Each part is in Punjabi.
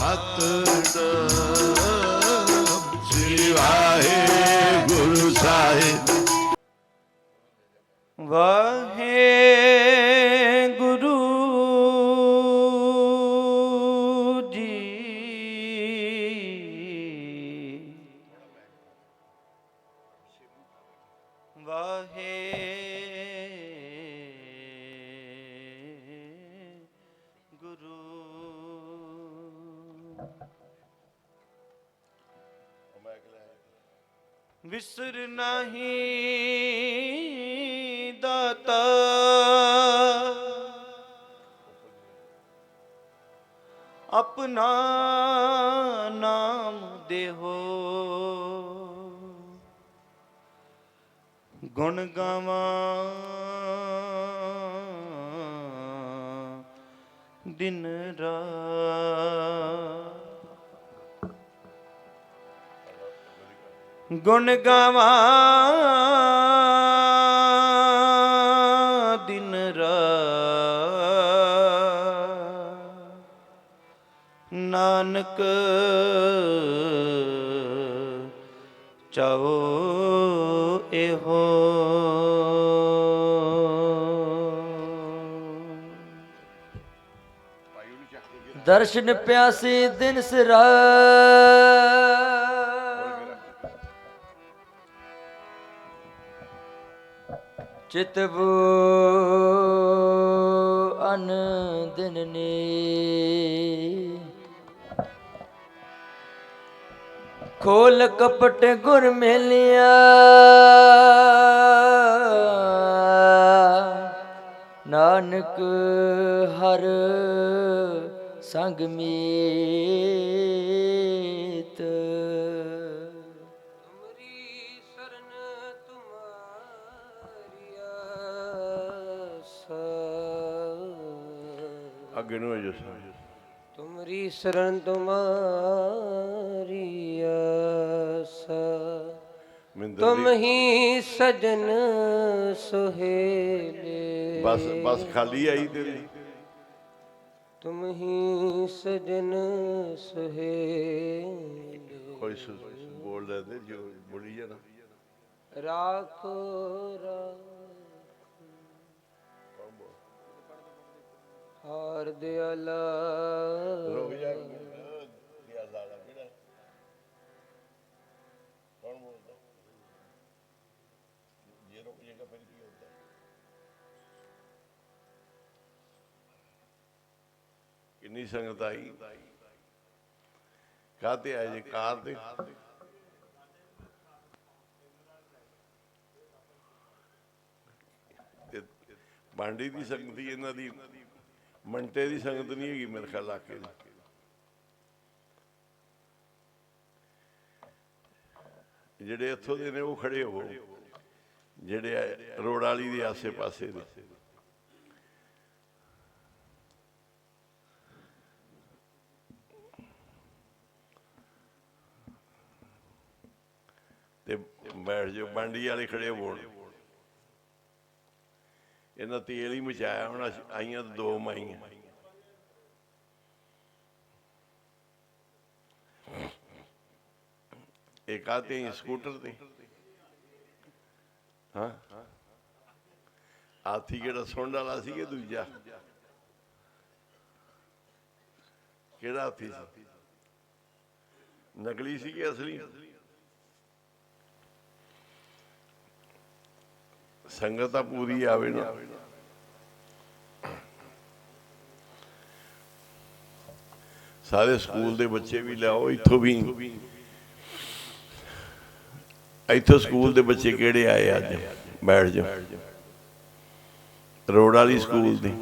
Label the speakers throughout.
Speaker 1: ਸਤਿਨਾਮ ਸ੍ਰੀ ਵਾਹਿਗੁਰੂ ਸਾਹਿਬ।
Speaker 2: ਵਾਹਿਗੁਰੂ ਜੀ ਵਾਹਿਗੁਰੂ। ਵਿਸਰ ਨਹੀਂ ਦਾਤਾ ਆਪਣਾ ਨਾਮ ਦੇਹੋ, ਗੁਣ ਗਾਵਾਂ ਦਿਨ ਰਾਤ, ਗੁਣ ਗਾਵਾਂ ਦਿਨ ਰਾਤ, ਨਾਨਕ ਚਾਓ ਇਹੋ। ਦਰਸ਼ਨ ਪਿਆਸੇ ਦਿਨ ਸਿਰਾ, ਚਿਤਬੂ ਅਨ ਦਿਨ ਨੇ, ਖੋਲ ਕਪਟ ਗੁਰ ਮੇਲਿਆ, ਨਾਨਕ ਹਰ ਸੰਗ ਮੀਤ। ਤੁਮਰੀ ਸਰਨ ਤੁਮਾਰੀ ਆਸਾ,
Speaker 1: ਅੱਗੇ ਨੂੰ ਜੋ
Speaker 2: ਤੁਮਰੀ ਸਰਨ ਤੁਮਾਰੀ ਆਸਾ, ਤੁਮ ਹੀ ਸਜਨ ਸੁਹੇਲੇ।
Speaker 1: ਬਸ ਖਾਲੀ ਆਈ ਤੇਰੀ।
Speaker 2: ਤੁਮ ਹੀ ਸਜਨ ਸੁਹੇਲੇ,
Speaker 1: ਕੋਈ ਬੋਲ ਲੈਂਦੇ ਜੋ ਬੋਲੀ ਜਾਣਾ।
Speaker 2: ਰਾਖੋ ਹਾਰ ਦਿਆਲਾ,
Speaker 1: ਰੁਕ ਜਾ ਦਿਆਲਾ ਕਿਹੜਾ ਕੌਣ ਬੋਲਦਾ? ਜੇ ਰੁਕ ਜਾਏਗਾ ਫਿਰ ਕੀ ਹੁੰਦਾ? ਕਿੰਨੀ ਸੰਗਤ ਆਈ, ਕਾਹਤੇ ਆਏ ਜੀ? ਕਾਰ ਤੇ। ਬਾਂਡੀ ਦੀ ਸੰਗਤ ਹੀ ਇਹਨਾਂ ਦੀ, ਮੰਟੇ ਦੀ ਸੰਗਤ ਨਹੀਂ ਹੈਗੀ ਮੇਰੇ ਖਿਆਲ ਇਲਾਕੇ ਦੀ। ਜਿਹੜੇ ਇੱਥੋਂ ਦੇ ਨੇ ਉਹ ਖੜੇ ਹੋ, ਜਿਹੜੇ ਰੋਡ ਵਾਲੀ ਦੇ ਆਸੇ ਪਾਸੇ ਦੇ। ਤੇ ਬੈਠ ਜਾਓ, ਬਾਂਡੀ ਵਾਲੇ ਖੜੇ ਹੋਣ। ਇਹਨਾਂ ਤੇਲ ਹੀ ਮਚਾਇਆ ਹੁਣ। ਆਈਆਂ ਤਾਂ ਦੋ ਮਾਈਆਂ। ਇੱਕ ਆਤੇ ਸਕੂਟਰ ਤੇ, ਹਾਂ ਹਾਥੀ ਕਿਹੜਾ ਸੁੰਡ ਵਾਲਾ ਸੀ ਕਿ ਦੂਜਾ? ਕਿਹੜਾ ਹਾਥੀ ਸੀ? ਨਕਲੀ ਸੀ ਕਿ ਅਸਲੀ? ਸੰਗਤ ਤਾਂ ਪੂਰੀ ਆਵੇ ਨਾ। ਸਾਰੇ ਸਕੂਲ ਦੇ ਬੱਚੇ ਵੀ ਲਿਆਓ, ਇੱਥੋਂ ਵੀ। ਇੱਥੋਂ ਸਕੂਲ ਦੇ ਬੱਚੇ ਕਿਹੜੇ ਆਏ ਅੱਜ? ਬੈਠ ਜਾਓ। ਰੋਡ ਵਾਲੀ ਸਕੂਲ ਦੇ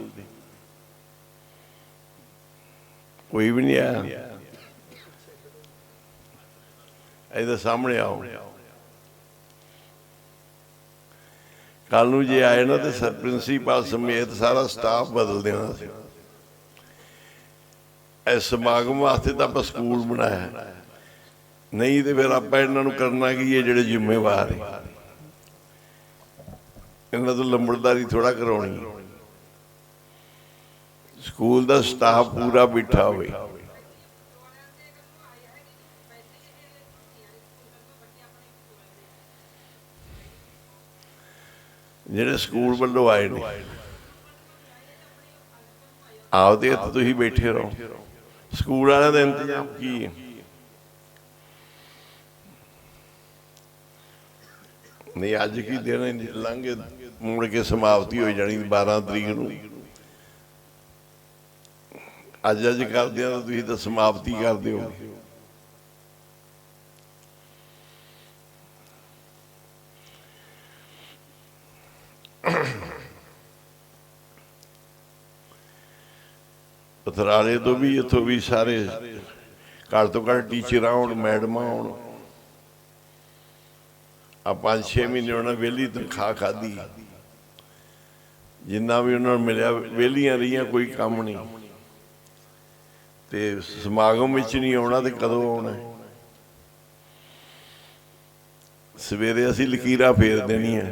Speaker 1: ਕੋਈ ਵੀ ਨਹੀਂ ਆਇਆ। ਇਹਦੇ ਸਾਹਮਣੇ ਆਓ। ਕੱਲ ਨੂੰ ਜੇ ਆਏ ਨਾ ਤੇ ਪ੍ਰਿੰਸੀਪਲ ਸਮੇਤ ਸਾਰਾ ਸਟਾਫ ਬਦਲ ਦੇਣਾ ਸੀ। ਇਸ ਸਮਾਗਮ ਵਾਸਤੇ ਤਾਂ ਆਪਾਂ ਸਕੂਲ ਬਣਾਇਆ, ਨਹੀਂ ਤੇ ਫਿਰ ਆਪਾਂ ਇਹਨਾਂ ਨੂੰ ਕਰਨਾ ਕੀ ਹੈ? ਜਿਹੜੇ ਜ਼ਿੰਮੇਵਾਰ ਹੈ ਇਹਨਾਂ ਤੋਂ ਲੰਬੜਦਾਰੀ ਥੋੜਾ ਕਰਾਉਣੀ। ਸਕੂਲ ਦਾ ਸਟਾਫ ਪੂਰਾ ਬਿਠਾ ਹੋਵੇ। ਜਿਹੜੇ ਸਕੂਲ ਵੱਲੋਂ ਆਏ ਨੇ ਆਪਦੇ ਹੱਥ ਤੁਸੀਂ ਬੈਠੇ ਰਹੋ। ਸਕੂਲ ਵਾਲਿਆਂ ਦਾ ਇੰਤਜ਼ਾਮ ਕੀ ਹੈ? ਨਹੀਂ ਅੱਜ ਕੀ ਦਿਨ ਲੰਘ ਮੁੜ ਕੇ ਸਮਾਪਤੀ ਹੋ ਜਾਣੀ 12 ਤਰੀਕ ਨੂੰ। ਅੱਜ ਕਰਦੇ ਆ ਤਾਂ ਤੁਸੀਂ ਤਾਂ ਸਮਾਪਤੀ ਕਰਦੇ ਹੋ। ਪਥਰਾਲੇ ਤੋਂ ਵੀ ਇੱਥੋਂ ਵੀ ਸਾਰੇ ਘੱਟ ਤੋਂ ਘੱਟ ਟੀਚਰ ਆਉਣ, ਮੈਡਮਾਂ ਆਉਣ। ਆ 5-6 ਮਹੀਨੇ ਉਹਨਾਂ ਵਿਹਲੀ ਤਨਖਾਹ ਖਾਧੀ, ਜਿੰਨਾ ਵੀ ਉਹਨਾਂ ਨੂੰ ਮਿਲਿਆ ਵਿਹਲੀਆਂ ਰਹੀਆਂ, ਕੋਈ ਕੰਮ ਨਹੀਂ। ਤੇ ਸਮਾਗਮ ਵਿੱਚ ਨਹੀਂ ਆਉਣਾ ਤੇ ਕਦੋਂ ਆਉਣਾ? ਸਵੇਰੇ ਅਸੀਂ ਲਕੀਰਾਂ ਫੇਰ ਦੇਣੀਆਂ,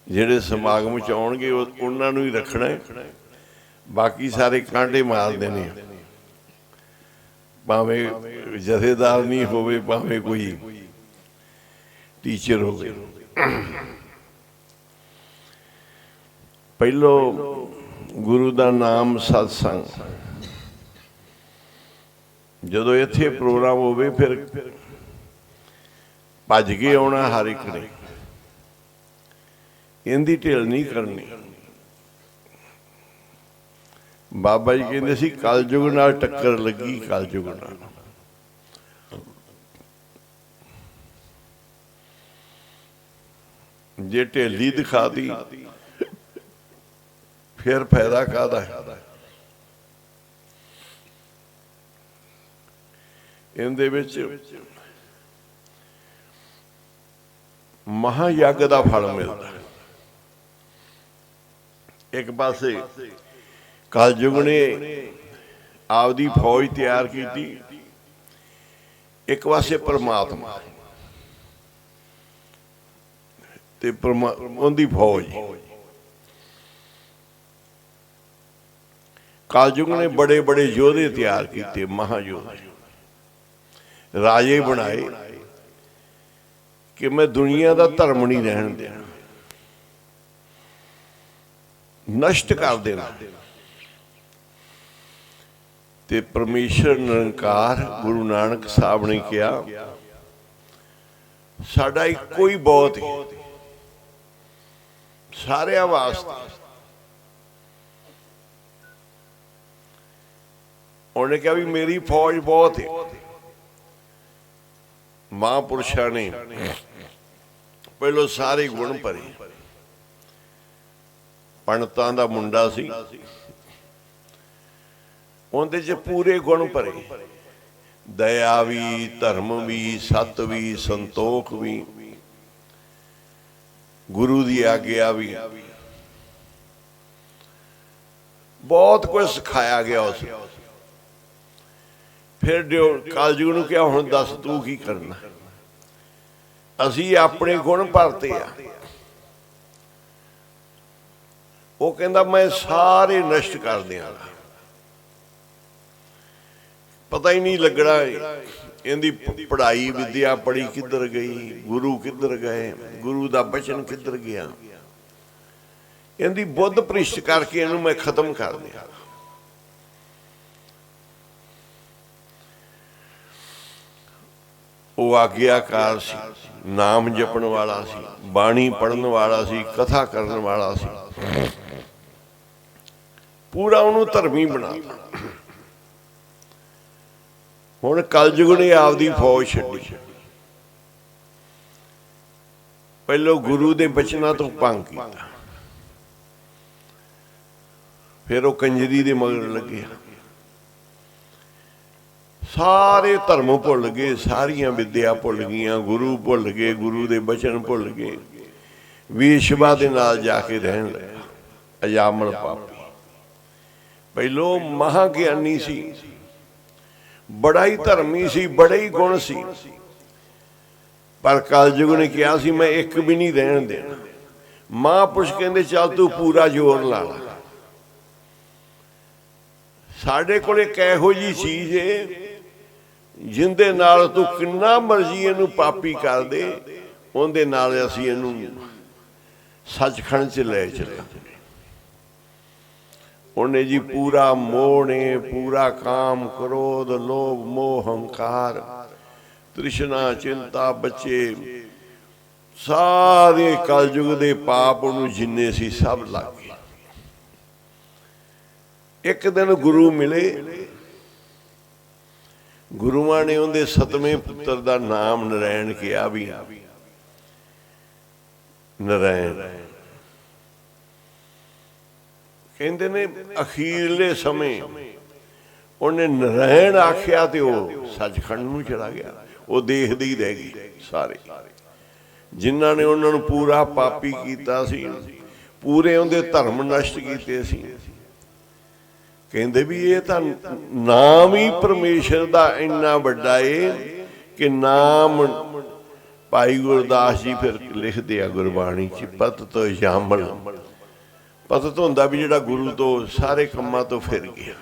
Speaker 1: ਜਿਹੜੇ ਸਮਾਗਮ ਚ ਆਉਣਗੇ ਉਹਨਾਂ ਨੂੰ ਹੀ ਰੱਖਣਾ, ਬਾਕੀ ਸਾਰੇ ਕਾਂਟੇ ਮਾਰਦੇ ਨੇ। ਭਾਵੇਂ ਜਥੇਦਾਰ ਨਹੀਂ ਹੋਵੇ, ਭਾਵੇਂ ਕੋਈ ਟੀਚਰ ਹੋਵੇ। ਪਹਿਲੋ ਗੁਰੂ ਦਾ ਨਾਮ, ਸਤਸੰਗ। ਜਦੋਂ ਇੱਥੇ ਪ੍ਰੋਗਰਾਮ ਹੋਵੇ ਫਿਰ ਭੱਜ ਕੇ ਆਉਣਾ ਹਰ ਇੱਕ ਨੇ, ਇਹਦੀ ਢਿੱਲ ਨਹੀਂ ਕਰਨੀ। ਬਾਬਾ ਜੀ ਕਹਿੰਦੇ ਸੀ ਕਲਯੁਗ ਨਾਲ ਟੱਕਰ ਲੱਗੀ, ਕਲਯੁਗ ਨਾਲ। ਜੇ ਢੇਲੀ ਦਿਖਾਤੀ ਫਿਰ ਫਾਇਦਾ ਕਾਹਦਾ? ਇਹਦੇ ਵਿੱਚ ਮਹਾਯੱਗ ਦਾ ਫਲ ਮਿਲਦਾ। ਇੱਕ ਪਾਸੇ ਕਲਯੁਗ ਨੇ ਆਪਦੀ ਫੌਜ ਤਿਆਰ ਕੀਤੀ, ਇੱਕ ਪਾਸੇ ਪਰਮਾਤਮਾ ਤੇ ਉਹਦੀ ਫੌਜ। ਕਲਯੁਗ ਨੇ ਬੜੇ ਬੜੇ ਯੋਧੇ ਤਿਆਰ ਕੀਤੇ, ਮਹਾਯੋਧੇ, ਰਾਜੇ ਬਣਾਏ ਕਿ ਮੈਂ ਦੁਨੀਆ ਦਾ ਧਰਮ ਨਹੀਂ ਰਹਿਣ ਦੇਣਾ, ਨਸ਼ਟ ਕਰ ਦੇਣਾ। ਤੇ ਪਰਮੇਸ਼ਰ ਨਿਰੰਕਾਰ ਗੁਰੂ ਨਾਨਕ ਸਾਹਿਬ ਨੇ ਕਿਹਾ ਸਾਡਾ ਇੱਕੋ ਹੀ ਬਹੁਤ ਹੈ ਸਾਰਿਆਂ ਵਾਸਤੇ। ਉਹਨੇ ਕਿਹਾ ਵੀ ਮੇਰੀ ਫੌਜ ਬਹੁਤ ਹੈ। ਮਹਾਂਪੁਰਸ਼ਾਂ ਨੇ ਪਹਿਲੋਂ ਸਾਰੇ ਗੁਣ ਭਰੇ। ਪੰਡਤਾਂ ਦਾ ਮੁੰਡਾ ਸੀ, ਉਹਦੇ ਚ ਪੂਰੇ ਗੁਣ ਭਰੇ, ਦਇਆ ਵੀ, ਧਰਮ ਵੀ, ਸਤ ਵੀ, ਸੰਤੋਖ ਵੀ, ਗੁਰੂ ਦੀ ਆਗਿਆ ਵੀ, ਬਹੁਤ ਕੁਝ ਸਿਖਾਇਆ ਗਿਆ ਉਸ। ਫਿਰ ਕਲਯੁਗ ਨੂੰ ਕਿਹਾ ਹੁਣ ਦੱਸ ਤੂੰ ਕੀ ਕਰਨਾ? ਅਸੀਂ ਆਪਣੇ ਗੁਣ ਭਰਤੇ ਆ। ਉਹ ਕਹਿੰਦਾ ਮੈਂ ਸਾਰੇ ਨਸ਼ਟ ਕਰ ਦਿਆਂਗਾ, ਪਤਾ ਹੀ ਨਹੀਂ ਲੱਗਣਾ ਇਹਦੀ ਪੜ੍ਹਾਈ ਵਿਦਿਆ ਪੜ੍ਹੀ ਕਿੱਧਰ ਗਈ, ਗੁਰੂ ਕਿੱਧਰ ਗਏ, ਗੁਰੂ ਦਾ ਬਚਨ ਕਿੱਧਰ ਗਿਆ। ਇਹਦੀ ਬੁੱਧ ਭ੍ਰਿਸ਼ਟ ਕਰਕੇ ਇਹਨੂੰ ਮੈਂ ਖਤਮ ਕਰ ਦਿਆਂ। ਉਹ ਆਗਿਆਕਾਰ ਸੀ, ਨਾਮ ਜਪਣ ਵਾਲਾ ਸੀ, ਬਾਣੀ ਪੜ੍ਹਨ ਵਾਲਾ ਸੀ, ਕਥਾ ਕਰਨ ਵਾਲਾ ਸੀ, ਪੂਰਾ ਉਹਨੂੰ ਧਰਮੀ ਬਣਾਤਾ। ਹੁਣ ਕਲਯੁਗ ਨੇ ਆਪਦੀ ਫੌਜ ਛੱਡੀ। ਪਹਿਲੋਂ ਗੁਰੂ ਦੇ ਬਚਨਾਂ ਤੋਂ ਭੰਗ ਕੀਤਾ, ਫਿਰ ਉਹ ਕੰਜਰੀ ਦੇ ਮਗਰ ਲੱਗੇ, ਸਾਰੇ ਧਰਮ ਭੁੱਲ ਗਏ, ਸਾਰੀਆਂ ਵਿਦਿਆ ਭੁੱਲ ਗਈਆਂ, ਗੁਰੂ ਭੁੱਲ ਗਏ, ਗੁਰੂ ਦੇ ਬਚਨ ਭੁੱਲ ਗਏ, ਵੇਸ਼ਵਾ ਦੇ ਨਾਲ ਜਾ ਕੇ ਰਹਿਣ ਲੱਗੇ। ਅਜਾਮਲ ਪਾਪੀ ਪਹਿਲੋਂ ਮਹਾਗਿਆਨੀ ਸੀ, ਬੜਾ ਹੀ ਧਰਮੀ ਸੀ, ਬੜੇ ਹੀ ਗੁਣ ਸੀ, ਪਰ ਕਲਯੁਗ ਨੇ ਕਿਹਾ ਸੀ ਮੈਂ ਇੱਕ ਵੀ ਨਹੀਂ ਰਹਿਣ ਦੇਣਾ। ਮਹਾਂਪੁਰਸ਼ ਕਹਿੰਦੇ ਚੱਲ ਤੂੰ ਪੂਰਾ ਜ਼ੋਰ ਲਾ ਲਾ, ਸਾਡੇ ਕੋਲ ਇੱਕ ਇਹੋ ਜਿਹੀ ਚੀਜ਼ ਏ ਜਿੰਦੇ ਨਾਲ ਤੂੰ ਕਿੰਨਾ ਮਰਜ਼ੀ ਇਹਨੂੰ ਪਾਪੀ ਕਰ ਦੇ, ਉਹਦੇ ਨਾਲ ਅਸੀਂ ਇਹਨੂੰ सचखंड च ले चला। उन्हें जी पूरा मोह ने, पूरा काम क्रोध लोभ मोह हंकार तृष्णा चिंता बच्चे सारे कलयुग के पाप उन्होंने जिन्ने सी सब लग गए। एक दिन गुरु मिले, गुरुआं ने उनके 7वें पुत्र का नाम नारायण किया भी नारायण। कहते ने अखीरले समय उन्हें नारायण आख्या तो वह सचखंड में चला गया। वो देखते ही रह गए सारे जिन्हों ने उन्होंने पूरा पापी किया सी, पूरे उनके धर्म नष्ट किए सी। कहते भी ये तो नाम ही परमेश्वर का इन्ना बड़ा है कि नाम भाई गुरदास जी फिर लिखते हैं गुरबाणी च, पत तो जामल पतत होंदा भी जिहड़ा गुरु तो सारे कामां तो फिर गया,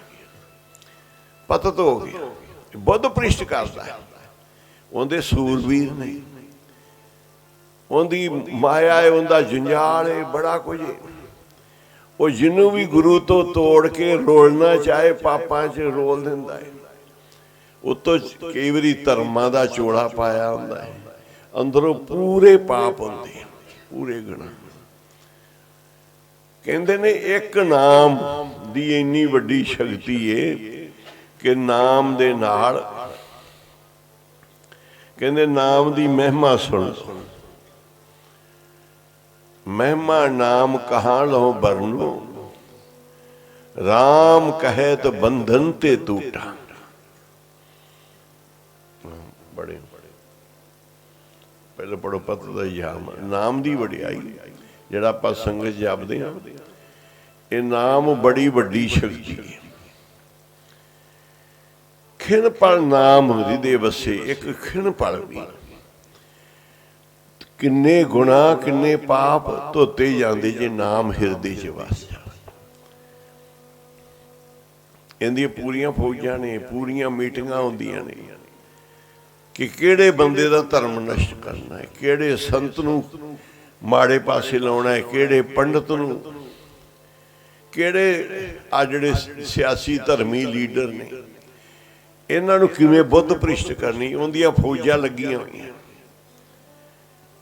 Speaker 1: पतत हो गया। बुद्ध भ्रिष्ट करता है, उनके सूरवीर ने, उनकी माया है, उनका जंजाल है, बड़ा कुछ है। वो जिन्हों भी गुरु तो तोड़ के रोलना चाहे पापां च रोल दिंदा है। उतो कई बारी धर्मां दा चोड़ा पाया हुंदा है, अंदरों पूरे पाप होंदे हैं, पूरे गुनाह। कहते ने एक नाम दी इन्नी वड्डी शक्ति है कि नाम दे नाल कहते नाम दी महिमा सुन। महिमा नाम कहाँ लो बरनो, राम कहे तो बंधन ते टूटा। बड़े पहले पढ़ो पत दा याम नाम दी वडियाई जिहड़ा आपां संगत जपदे हां। ये नाम बड़ी वड्डी शक्ति है। खिण पल नाम हृदय वसे, एक खिण पल भी किन्ने गुनाह किन्ने पाप धोते जाते जे नाम हृदय च वस जाए। इहदी पूरियां फौजां ने, पूरियां मीटिंगां होंदियां ने कि किहड़े बंदे दा धर्म नष्ट करना है, किहड़े संत नूं माड़े पासे लाउणा है, किहड़े पंडित नूं, किहड़े आ जिहड़े सियासी धर्मी लीडर ने इन्हां नूं किवें बुद्ध भ्रिष्ट करनी। उहदियां फौजां लगियां होईयां,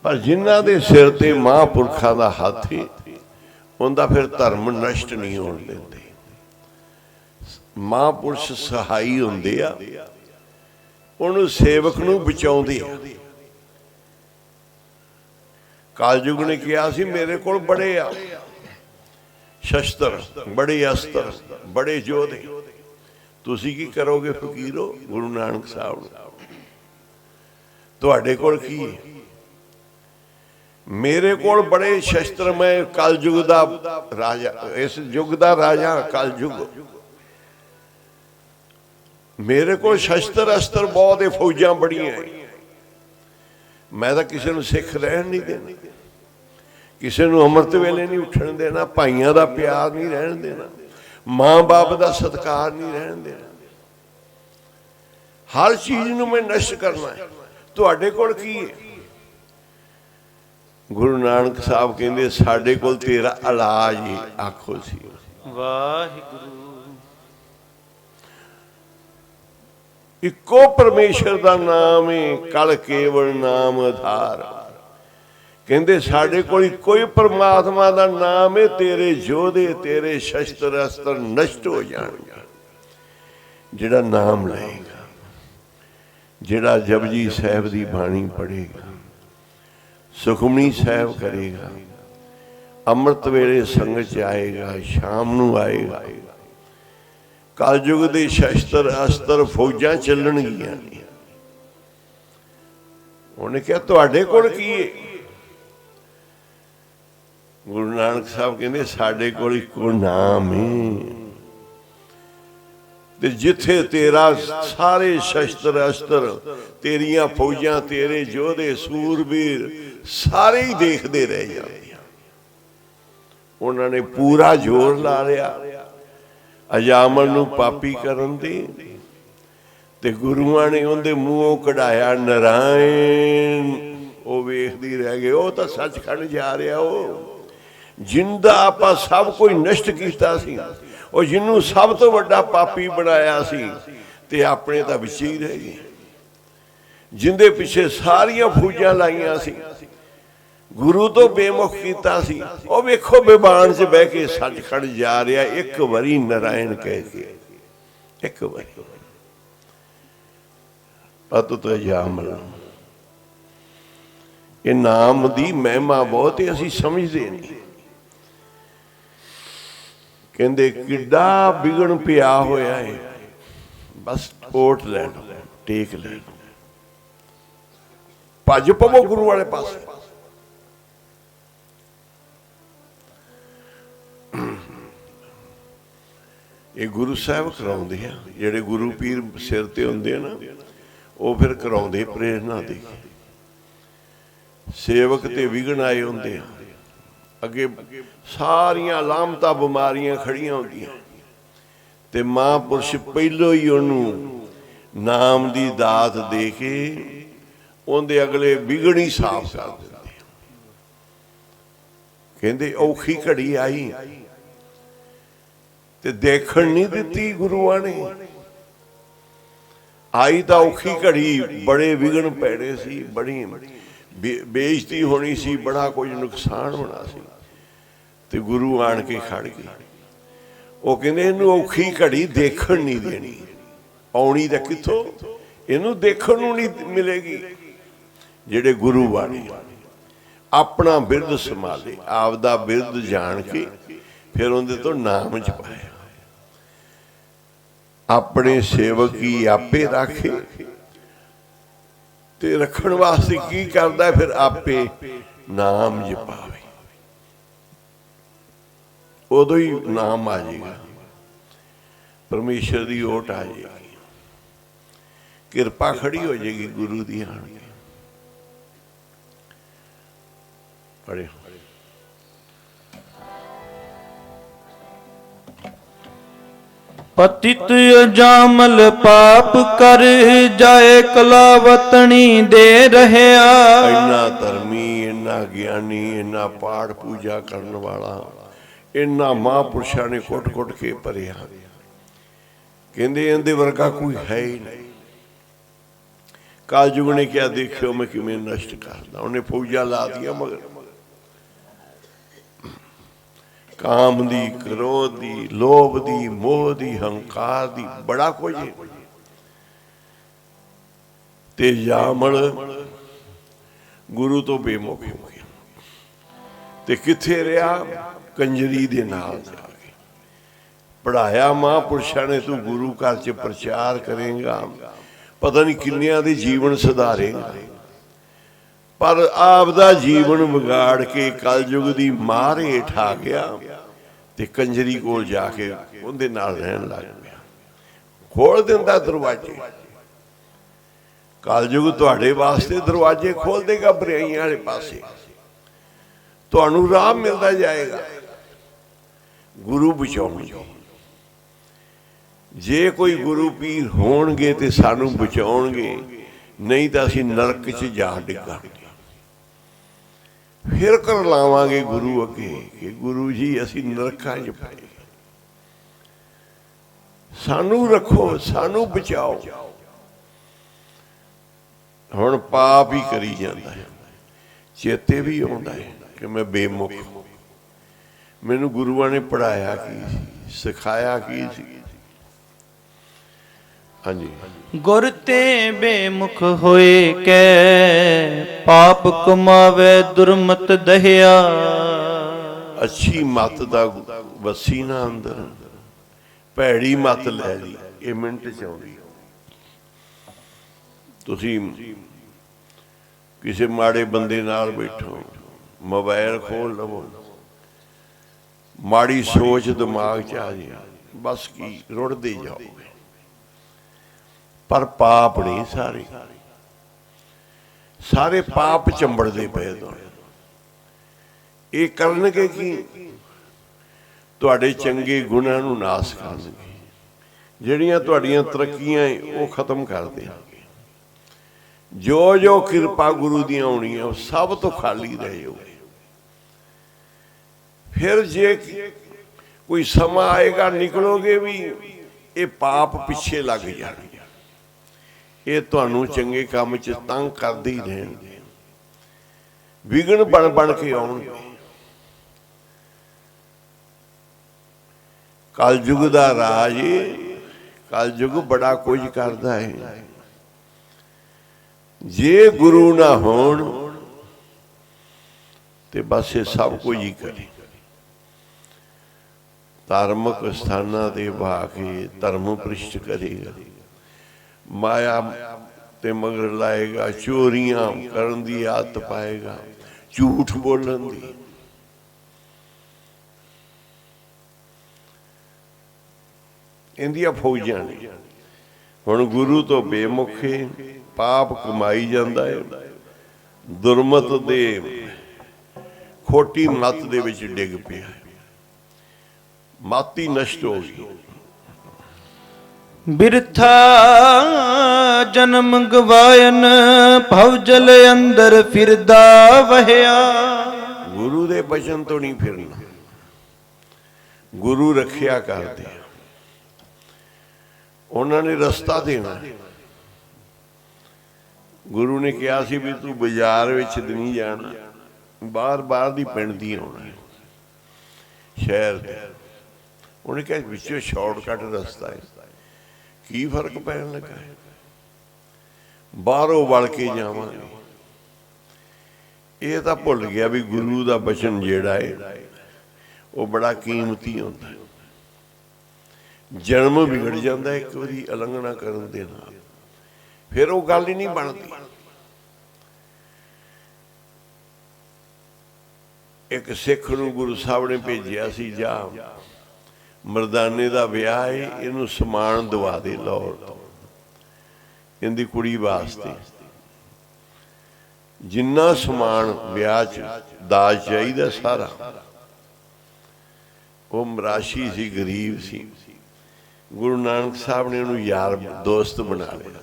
Speaker 1: पर जिन्हां दे सिर ते महापुरखां दा हत्थ है उनका फिर धर्म नष्ट नहीं होण दिंदे। महापुरुष सहाई हुंदे आ, उहनूं सेवक नूं बचाउंदे आ। कालयुग ने कहा सी मेरे को बड़े आ शस्त्र, बड़े अस्त्र, बड़े योधे, तुसी की करोगे फकीरो? गुरु नानक साहब तुहाडे कोल की है? मेरे को बड़े शस्त्र, मैं कलयुग दा राजा, इस युग दा राजा कलयुग, मेरे को शस्त्र अस्त्र बहुत है, फौजां बड़ियां हैं। मैं तो किसी को सिख रहन नहीं देना, किसी को अमृत वेले नहीं उठन देना, भाइयों का प्यार नहीं रहन देना, माँ बाप का सत्कार नहीं रहन देना। हर चीज नूं मैं नष्ट करना है। तुहाडे कोल की है? गुरु नानक साहब कहते साडे कोल तेरा इलाज ही आखो सी।
Speaker 2: वाहिगुरु
Speaker 1: इको परमेश्वर का नाम है, कल केवल नाम आधार। कहते साडे कोल कोई परमात्मा का नाम है, तेरे योधे तेरे शस्त्र अस्त्र नष्ट हो जाएंगे। जिहड़ा नाम लेगा, जिहड़ा जपजी साहिब की बाणी पढ़ेगा, सुखमनी साहिब करेगा, अमृत वेले संगत च आएगा, शाम नूं आएगा, कलयुग के शस्त्र अस्त्र फौजां चलणगियां। उन्हें कहा तुहाडे कोल की है? गुरु नानक साहब कहते साडे कोल इक्को नाम है, ते जिथे तेरा सारे शस्त्र अस्त्र, तेरिया फौजां, तेरे योधे सूरबीर सारे ही देखते रह जाते। उन्होंने पूरा जोर ला लिया अजामल नूं पापी करन दे, ते गुरुआं ने उहदे मूहों कढ़ाया नारायण। वो वेखदी रह गए, वो तो सचखंड जा रहा, वो जिंदा आपां सब कुछ नष्ट कीता सी, और जिन्हों सब तो वड्डा पापी बनाया सी ते अपने तां विच ही रह गए। जिंदे पिछे सारियां फौजां लाइयां सी, गुरु तो बेमुख कीता सी, और वेखो बेबान च बह के सचखंड जा रहा एक वारी नारायण कह के, एक वारी अतुत अजामल। ये नाम दी महिमा बहुत है, असीं समझदे नहीं। कहंदे किड्डा विगण पिया होया है, बस ओट लैण, टेक लैण, भज पवो गुरु वाले पास। ये गुरु साहब कराउंदे आ, जिहड़े गुरु पीर सिर ते हुंदे ना, वो फिर कराउंदे प्रेरणा दे के। सेवक ते विघन आए हुंदे आ, अगे सारियां लामतां बीमारियां खड़ियां होंदियां, ते महापुरुष पहलों ही उन्होंने नाम दी दात दे के उनके अगले विघन ही साफ कर देंदे। कहंदे औखी घड़ी आई ते देखण नहीं दिती गुरुआं ने। आई तो औखी घड़ी, बड़े विघन पैणे सी, बड़ी बेइज्जती होनी सी, बड़ा कुछ नुकसान होना सी, ते गुरु आण के खड़ गए। वो कहंदे इहनूं औखी घड़ी देखण नहीं देनी, आउणी तां कित्थों, इहनूं देखण नूं नहीं मिलेगी। जिहड़े गुरु वाले अपना बिरद संभाले, आपदा बिरद जान के फिर उहदे तो नाम जपाया। अपने सेवक ही आपे राखे, ते रखण वास्ते की करदा, फिर आपे नाम जपावे, उदों ही नाम आ जाएगा, परमेश्वर की ओट आ जाएगी, किरपा खड़ी हो जाएगी गुरु दी आण के। पढ़े
Speaker 2: पतित अजामल पाप कर जाए कलावतनी दे रहया।
Speaker 1: इन्ना धर्मी, इन्ना ज्ञानी, इन्ना पाठ पूजा करने वाला, इन्ना महापुरुषों ने कुट कुट के भरिया। कहंदे इहदे वर्गा कोई है ही नहीं। कालयुग ने क्या देखियो मैं किवें नष्ट करदा, उन्हें फौजा ला दिया, मगर काम दी, क्रोध दी, लोभ दी, मोह दी, हंकार दी, बड़ा कुछ है। ते जामल गुरु तो बेमुख हो गया, ते किथे रहा, कंजरी दे नाल जाके पढ़ाया। महापुरुषों ने तू गुरु घर च प्रचार करेगा, पता नहीं किन्नियां दे जीवन सुधारेगा, पर आपदा जीवन बिगाड़ के कलयुग की मार हेठ आ गया, ते कंजरी कोल जाके उहदे नाल रहन लग पिया। खोल दिंदा दरवाजे, कलयुग तुहाडे वास्ते दरवाजे खोल देगा बुराइयां वाले पासे, तुहानूं राह मिलता जाएगा। गुरु बचाउणगे, जे कोई गुरु पीर होणगे ते सानूं बचाउणगे, नहीं तो असीं नरक च जा डिगांगे। फिर कर लावांगे गुरु अगे कि गुरु जी असीं नरकां च पए, सानू रखो, सानू बचाओ। हुण पाप ही करी जांदा है, चेते भी आउंदा है कि मैं बेमुख, मैनूं गुरुआं ने पढ़ाया की, सिखाया की सी। हाँ जी,
Speaker 2: गुर ते बेमुख होए कै पाप कमावे दुर्मत दहिया।
Speaker 1: अच्छी मत दा वसी ना अंदर, भैड़ी मत लै ली, ये मिनट च आउंदी। तुसीं किसी माड़े बंदे नाल बैठो, मोबाइल खोल लवो, माड़ी सोच दिमाग च आ जाए, बस की रुड़दे जाओगे। पर पाप नहीं, सारे सारे पाप चंबड़ते पे ये करनगे कि तुहाडे चंगे गुणां नूं नाश करनगे, जिहड़ियां तुहाडीआं तरक्कियां वो खत्म कर देणगे। जो जो किरपा गुरु दी आउणी है सब तो खाली रह जाओगे। फिर जे कोई समा आएगा निकलोगे भी ये पाप पिछे लग जाएंगे, ये तुहानू चंगे काम च तंग करते ही रहेंगे, विघन बन बन के आउणगे। कलयुग का राज, कलयुग बड़ा कुछ करता है। जे गुरु ना होण ते बस ये सब कुछ ही करे। धार्मिक स्थानां ते बहा के धर्म भ्रिष्ट करेगा, माया ते मगर लाएगा, चोरियां करन दी आदत पाएगा, झूठ बोलन दी। इंदियां फौजां ने हुण गुरु तो बेमुखे पाप कमाई जांदा है, दुरमत दे खोटी मत दे विच डिग पिया, मत ही नष्ट हो गई।
Speaker 2: बिरथा जन्म गवायन भव जल अंदर फिरदा वहया।
Speaker 1: गुरु दे बचन तो नहीं फिरना, गुरु रखिया करते, उन्होंने रस्ता देना। गुरु ने कहा सी भी तू बाजार विच नहीं जाना, बाहर बाहर दी पिंड दी आउणा शहर दे। उन्हें कहा विचों शॉर्टकट रस्ता है, की फर्क पैन लगा है, बाहरों वल के जावांगे। ये तो भुल गया भी गुरु का बचन जिहड़ा है वो बड़ा कीमती होता है। जन्म बिगड़ जाता है एक बारी उलंघना करन दे नाल, फिर वो गल ही नहीं बनती। एक सिख नूं गुरु साहब ने भेजिया सी, जा मरदाने का विआह है, इनू समान दवा दे लाहौर तो, इनकी कुड़ी वास्ते जिन्ना समान विआह च दाज चाहिए सारा। वो मराशी सी, गरीब सी। गुरु नानक साहब ने उन्होंने यार दोस्त बना लिया,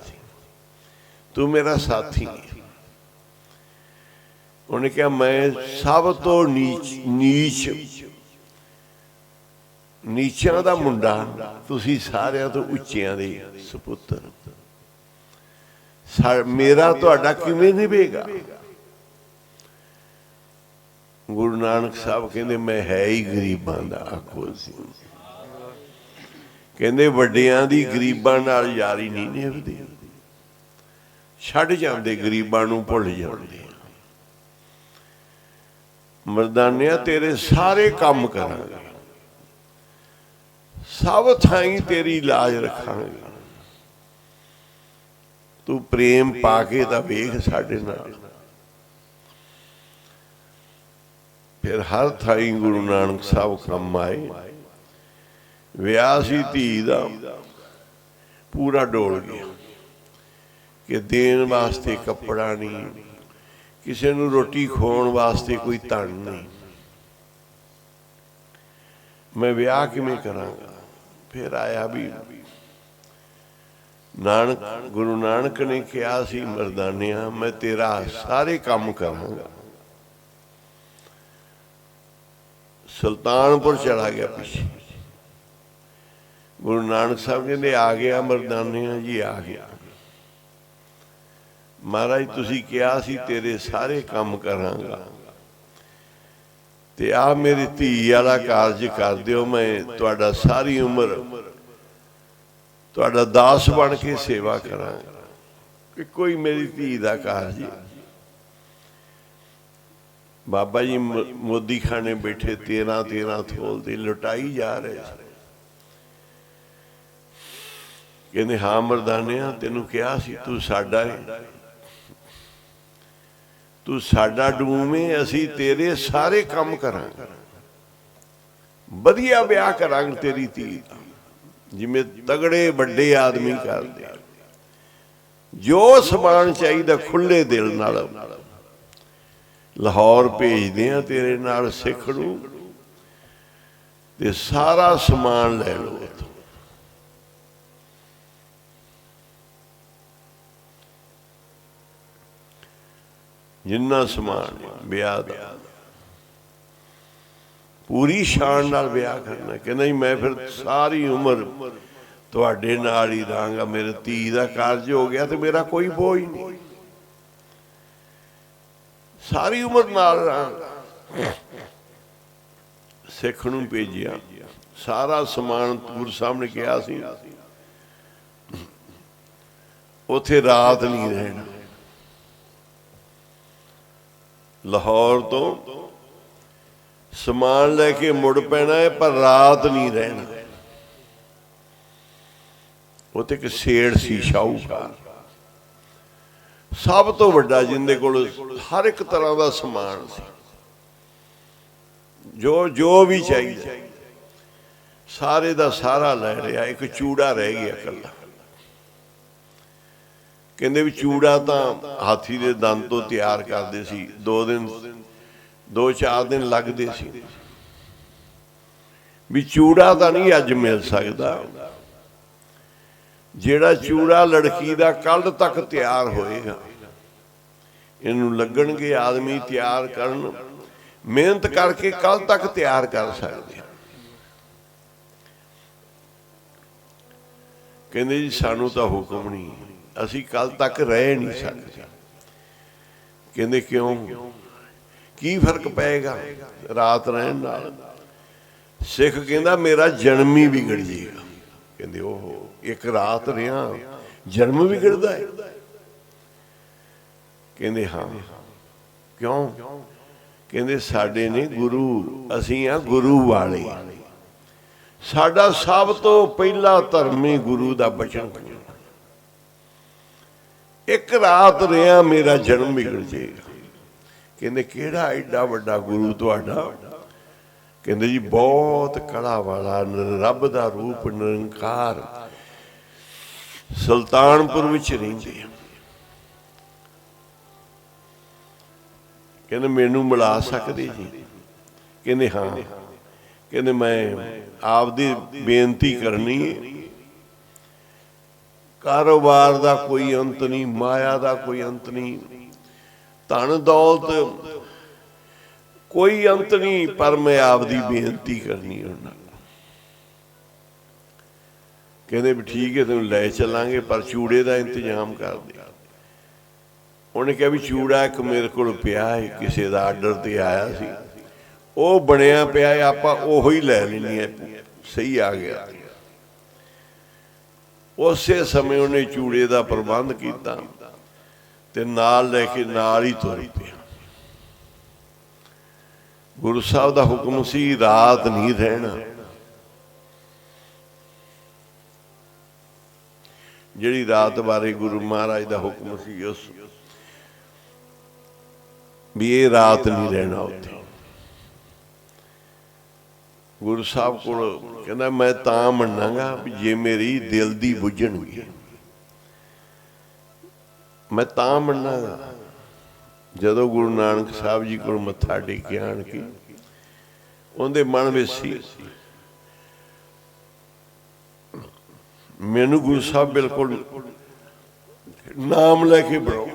Speaker 1: तू मेरा साथी है। उन्हें कहा मैं सब तो नीच नीचियां दा मुंडा, तुसी सारियां तो उच्चियां दे सपुत्र, मेरा तुहाडा किवें निभेगा। गुरु नानक साहब कहंदे मैं है ही गरीबां दा आखो सी, कहंदे वड्डियां दी गरीबां नाल यारी नहीं निभदी, छड्ड जांदे गरीबां नूं भुल जांदे। मर्दानिया तेरे सारे काम करांगे, सब थाई तेरी लाज रखांगे, तू प्रेम पाके तां वेख साडे नाल। फिर हर थाई गुरु नानक साहब कम आए। विआह सी धी दा, पूरा डोल गया कि देन वास्ते कपड़ा नहीं, किसी नूं रोटी खाण वास्ते कोई धन नहीं, मैं विआह किवें करांगा। फिर आया भी नानक, गुरु नानक ने कहा सी मरदानिया मैं तेरा सारे काम करांगा। सुल्तानपुर चला गया पीछे। गुरु नानक साहब कहते आ गया मरदानिया जी, आ गया महाराज, तुसी कहा सी तेरे सारे काम करांगा, ते आ मेरी धी वाला कारज कर दिओ, मैं तुहाडा सारी उम्र तुहाडा दास बन के सेवा करांगा। कि कोई मेरी धी दा कारज। बाबा जी मोदी खाने बैठे 13-13 थोल दे लुटाई जा रहे थे। कहते हाँ मरदानिया तेनू कहा सी तू साडा है, तू साडा डूम है, असी तेरे सारे काम करांगे, वधिया ब्याह करांगे तेरी धी दा, जिवें तगड़े वड्डे आदमी करदे। जो समान चाहिए खुले दिल नाल लाहौर भेजदे हैं तेरे नाल सिख नूं, ते सारा समान ले लो। जिन्ना समान ब्याह दा पूरी शान नाल विआह करना। कहना जी मैं फिर सारी उम्र तुहाडे नाल ही रहांगा, मेरे धी दा कारज हो गया तो मेरा कोई बोझ नहीं, सारी उम्र नाल रहांगा। सिख नूं भेजिया, सारा समान गुरु साहब ने कहा सी उत्थे रात नहीं रहना। लाहौर तो समान लैके मुड़ पैना है पर रात नहीं रहना। उत्थे एक सेठ सी शाहूकार, सब तो वड्डा, जिंदे कोल हर एक तरह का समान सी, जो भी चाहिए सारे दा सारा लै लिया, एक चूड़ा रह गया कला। कहते भी चूड़ा तो हाथी के दंद तो तैयार करते सी, 2-4 दिन लगते सी, भी चूड़ा तो नहीं अज मिल सकता। जेड़ा चूड़ा लड़की का कल तक तैयार होएगा, इनू लगणगे आदमी तैयार करन, मेहनत करके कल तक तैयार कर सकते। कहते जी सानू तो हुक्म नहीं, असी कल तक रह नहीं सकते। कहते क्यों, की फर्क पेगा रात रहन नाल? सिख कहता मेरा जन्म ही बिगड़ जाएगा। कहते ओहो, एक रात रहा जन्म बिगड़ता है? कहते हाँ। क्यों? कहते साडे ने गुरु, असी हाँ गुरु वाले, साडा सब तो पहला धर्म ही गुरु का बचन। एक रात रहा मेरा जन्म बिगड़ जाएगा। कहते केड़ा एडा वड्डा गुरु तुहाडा? कहते जी बहुत कला वाला, रब दा रूप निरंकार, सुल्तानपुर विच रहिंदे। कहते मैनू मिला सकदे जी? कहते हाँ। कहते मैं आपदी बेनती करनी है, कारोबार का कोई अंत नहीं, माया का कोई अंत नहीं, धन दौलत कोई अंत नहीं, पर मैं आपदी बेनती करनी उन्हां। कहते भी ठीक है तुम लै चलांगे, पर चूड़े का इंतजाम कर दे। उन्हें कहा भी चूड़ा एक मेरे को पिया है, किसी का आर्डर ते आया सी, वो बनया पिया है, आपां ओहो ही लै लैनी है, सही आ गया। उसे समय उन्हें चूड़े का प्रबंध किया ते नाल लैके नाल ही तुर पिया। गुरु साहब का हुक्म सी रात नहीं रहना। जिहड़ी रात बारे गुरु महाराज का हुक्म सी उस भी ये रात नहीं रहना उत्थे। गुरु साहब को कहना मैं तां मन्नांगा जे मेरी दिल दी बुझणगी, मैं तां मन्नांगा जदों गुरु नानक साहब जी को मत्था टेकिया आण के उनके मन में सी मैनू गुरु साहब बिल्कुल नाम लैके बुलाओ,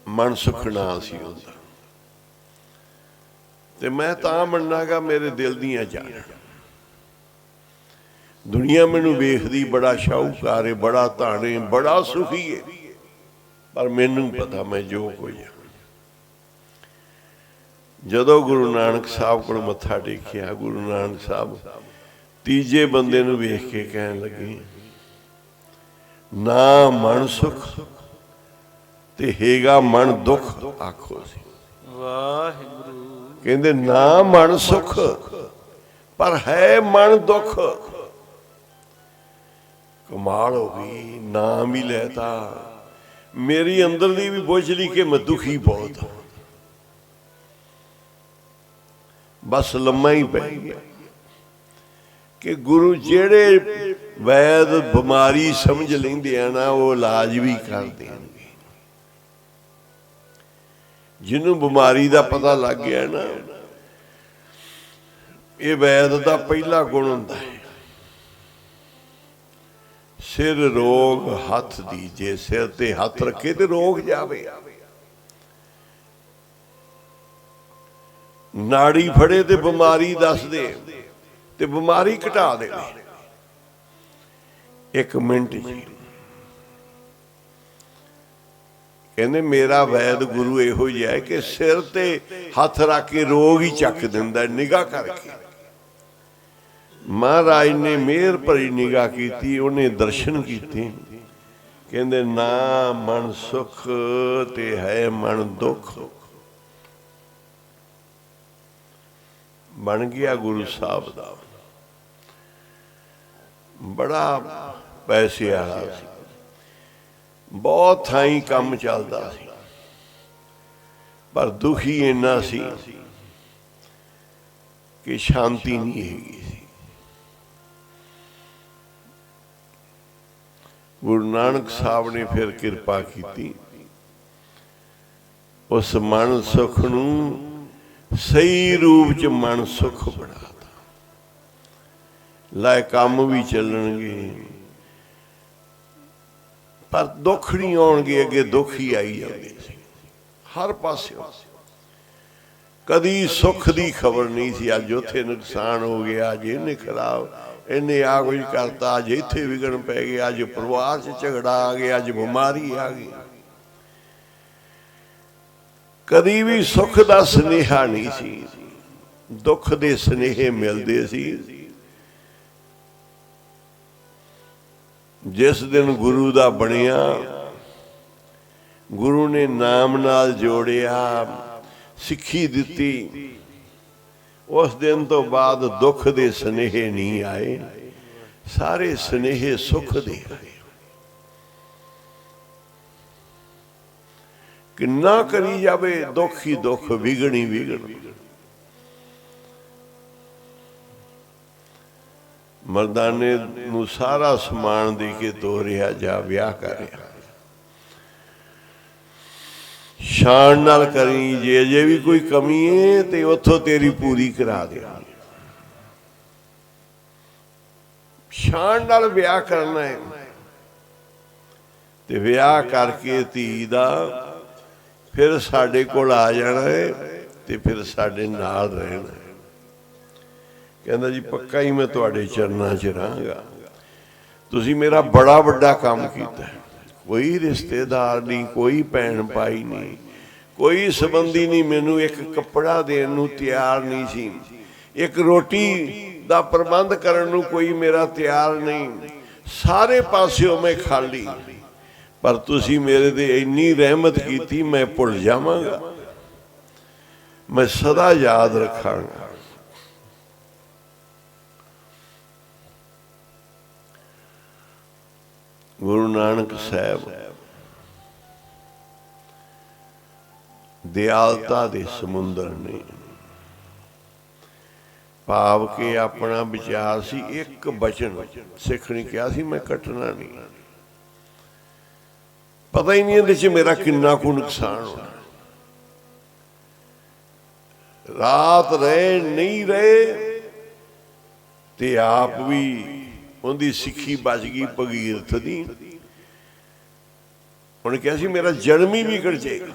Speaker 1: मन सुखना सी उनका, ते मैं तां मन्नांगा मेरे दिल दियां जान। दुनिया मैनू वेखदी बड़ा शाहूकार है, बड़ा धान है, बड़ा सुखी है, पर मैनू पता मैं जो कोई है। जदों गुरु नानक साहब को मत्था टेकिया, गुरु नानक साहब तीजे बंदे नू वेख के कहन लगे ना मन सुख ते हेगा मन दुख आखो सी।
Speaker 2: वाहिगुरु।
Speaker 1: कहते ना मन सुख पर है मन दुख। कमाल हो गई, नाम ही लेता, मेरी अंदर दी भी बुझ ली कि मैं दुखी बहुत हूं, बस लम्मा ही पै गया कि गुरु जेड़े वैद बीमारी समझ लेंदे आ ना वो इलाज भी कर देंगे। जिन्हों बीमारी का पता लग गया ना, ये वैद का पहला गुण होता है सिर रोग हथ दीजे, सिर ते हथ रखे तो रोग जावे। ਨਾੜੀ ਫੜੇ ਤੇ ਬਿਮਾਰੀ ਦੱਸ ਦੇ ਤੇ ਬਿਮਾਰੀ ਘਟਾ ਦੇਵੇ 1 ਮਿੰਟ ਜੀ। ਕਹਿੰਦੇ ਮੇਰਾ ਵੈਦ ਗੁਰੂ ਇਹੋ ਜਿਹਾ ਹੈ ਕਿ ਸਿਰ ਤੇ ਹੱਥ ਰੱਖ ਕੇ ਰੋਗ ਹੀ ਚੱਕ ਦਿੰਦਾ ਨਿਗਾਹ ਕਰਕੇ। ਮਹਾਰਾਜ ਨੇ ਮਿਹਰ ਭਰੀ ਨਿਗਾਹ ਕੀਤੀ, ਉਹਨੇ ਦਰਸ਼ਨ ਕੀਤੇ। ਕਹਿੰਦੇ ਨਾ ਮਨ ਸੁਖ ਤੇ ਹੈ ਮਨ ਦੁੱਖ। ਬਣ ਗਿਆ ਗੁਰੂ ਸਾਹਿਬ ਦਾ, ਬੜਾ ਪੈਸੇ ਵਾਲਾ ਸੀ, ਬਹੁਤ ਥਾਈਂ ਕੰਮ ਚੱਲਦਾ ਸੀ, ਪਰ ਦੁਖੀ ਇੰਨਾ ਸੀ ਕਿ ਸ਼ਾਂਤੀ ਨਹੀਂ ਹੈਗੀ ਸੀ। ਗੁਰੂ ਨਾਨਕ ਸਾਹਿਬ ਨੇ ਫਿਰ ਕਿਰਪਾ ਕੀਤੀ, ਉਸ ਮਨ ਸੁਖ ਨੂੰ ਸਹੀ ਰੂਪ ਚ ਮਨ ਸੁਖ ਬਣਾਤਾ। ਲੈ ਕੰਮ ਵੀ ਚੱਲਣਗੇ ਪਰ ਦੁੱਖ ਨਹੀਂ ਆਉਣਗੇ, ਅੱਗੇ ਦੁੱਖ ਹੀ ਆਈ ਜਾਂਦੇ ਸੀ ਹਰ ਪਾਸੇ। ਕਦੀ ਸੁੱਖ ਦੀ ਖਬਰ ਨਹੀਂ ਸੀ। ਅੱਜ ਉੱਥੇ ਨੁਕਸਾਨ ਹੋ ਗਿਆ, ਅੱਜ ਇਹਨੇ ਖਰਾਬ, ਇਹਨੇ ਆ ਕੁਝ ਕਰਤਾ, ਅੱਜ ਇੱਥੇ ਵਿਗੜ ਪੈ ਗਿਆ, ਅੱਜ ਪਰਿਵਾਰ 'ਚ ਝਗੜਾ ਆ ਗਿਆ, ਅੱਜ ਬਿਮਾਰੀ ਆ ਗਈ। ਕਦੀ ਵੀ ਸੁੱਖ ਦਾ ਸੁਨੇਹਾ ਨਹੀਂ ਸੀ, ਦੁੱਖ ਦੇ ਸੁਨੇਹੇ ਮਿਲਦੇ ਸੀ। ਜਿਸ ਦਿਨ ਗੁਰੂ ਦਾ ਬਣਿਆ, ਗੁਰੂ ਨੇ ਨਾਮ ਨਾਲ ਜੋੜਿਆ, ਸਿੱਖੀ ਦਿੱਤੀ, ਉਸ ਦਿਨ ਤੋਂ ਬਾਅਦ ਦੁੱਖ ਦੇ ਸੁਨੇਹੇ ਨਹੀਂ ਆਏ, ਸਾਰੇ ਸੁਨੇਹੇ ਸੁੱਖ ਦੇ ਆਏ। ਕਿੰਨਾ ਕਰੀ ਜਾਵੇ ਦੁੱਖ ਹੀ ਦੁੱਖ, ਵਿਗਣੀ ਵਿਗਣ। ਮਰਦਾਨੇ ਨੂੰ ਸਾਰਾ ਸਮਾਨ ਦੇ ਕੇ ਤੋਰਿਆ, ਜਾ ਵਿਆਹ ਕਰਿਆ। ਸ਼ਾਨ ਨਾਲ ਕਰੀ, ਜੇ ਅਜੇ ਵੀ ਕੋਈ ਕਮੀ ਹੈ ਤੇ ਉੱਥੋਂ ਤੇਰੀ ਪੂਰੀ ਕਰਾ ਦਿਆਂਗੇ। ਸ਼ਾਨ ਨਾਲ ਵਿਆਹ ਕਰਨਾ ਹੈ ਤੇ ਵਿਆਹ ਕਰਕੇ ਧੀ ਦਾ ਫਿਰ ਸਾਡੇ ਕੋਲ ਆ ਜਾਣਾ ਹੈ ਤੇ ਫਿਰ ਸਾਡੇ ਨਾਲ ਰਹਿਣਾ ਹੈ। ਕਹਿੰਦਾ ਜੀ ਪੱਕਾ ਹੀ ਮੈਂ ਤੁਹਾਡੇ ਚਰਨਾਂ 'ਚ ਰਹਾਂਗਾ, ਤੁਸੀਂ ਮੇਰਾ ਬੜਾ ਵੱਡਾ ਕੰਮ ਕੀਤਾ। ਕੋਈ ਰਿਸ਼ਤੇਦਾਰ ਨਹੀਂ, ਕੋਈ ਭੈਣ ਭਾਈ ਨਹੀਂ, ਕੋਈ ਸੰਬੰਧੀ ਨਹੀਂ ਮੈਨੂੰ ਇੱਕ ਕੱਪੜਾ ਦੇਣ ਨੂੰ ਤਿਆਰ ਨਹੀਂ ਸੀ, ਇੱਕ ਰੋਟੀ ਦਾ ਪ੍ਰਬੰਧ ਕਰਨ ਨੂੰ ਕੋਈ ਮੇਰਾ ਤਿਆਰ ਨਹੀਂ, ਸਾਰੇ ਪਾਸਿਓਂ ਮੈਂ ਖਾਲੀ। ਪਰ ਤੁਸੀਂ ਮੇਰੇ ਤੇ ਇੰਨੀ ਰਹਿਮਤ ਕੀਤੀ, ਮੈਂ ਭੁੱਲ ਜਾਵਾਂਗਾ, ਮੈਂ ਸਦਾ ਯਾਦ ਰੱਖਾਂਗਾ। ਗੁਰੂ ਨਾਨਕ ਸਾਹਿਬ ਦਿਆਲਤਾ ਦੇ ਸਮੁੰਦਰ ਨੇ, ਭਾਵ ਕਿ ਆਪਣਾ ਵਿਚਾਰ ਸੀ। ਇੱਕ ਬਚਨ ਸਿੱਖ ਨੇ ਕਿਹਾ ਸੀ, ਮੈਂ ਕੱਟਣਾ ਨਹੀਂ, ਪਤਾ ਹੀ ਨਹੀਂ ਇਹਦੇ 'ਚ ਮੇਰਾ ਕਿੰਨਾ ਕੁ ਨੁਕਸਾਨ ਹੋਣਾ। ਰਾਤ ਰਹੇ ਨਹੀਂ ਰਹੇ ਤੇ ਆਪ ਵੀ ਉਹਦੀ ਸਿੱਖੀ ਬਚ ਗਈ ਭਗੀਰਥ ਦੀ। ਉਹਨੇ ਕਿਹਾ ਸੀ ਮੇਰਾ ਜਨਮ ਹੀ ਵਿਗੜ ਜਾਏਗਾ,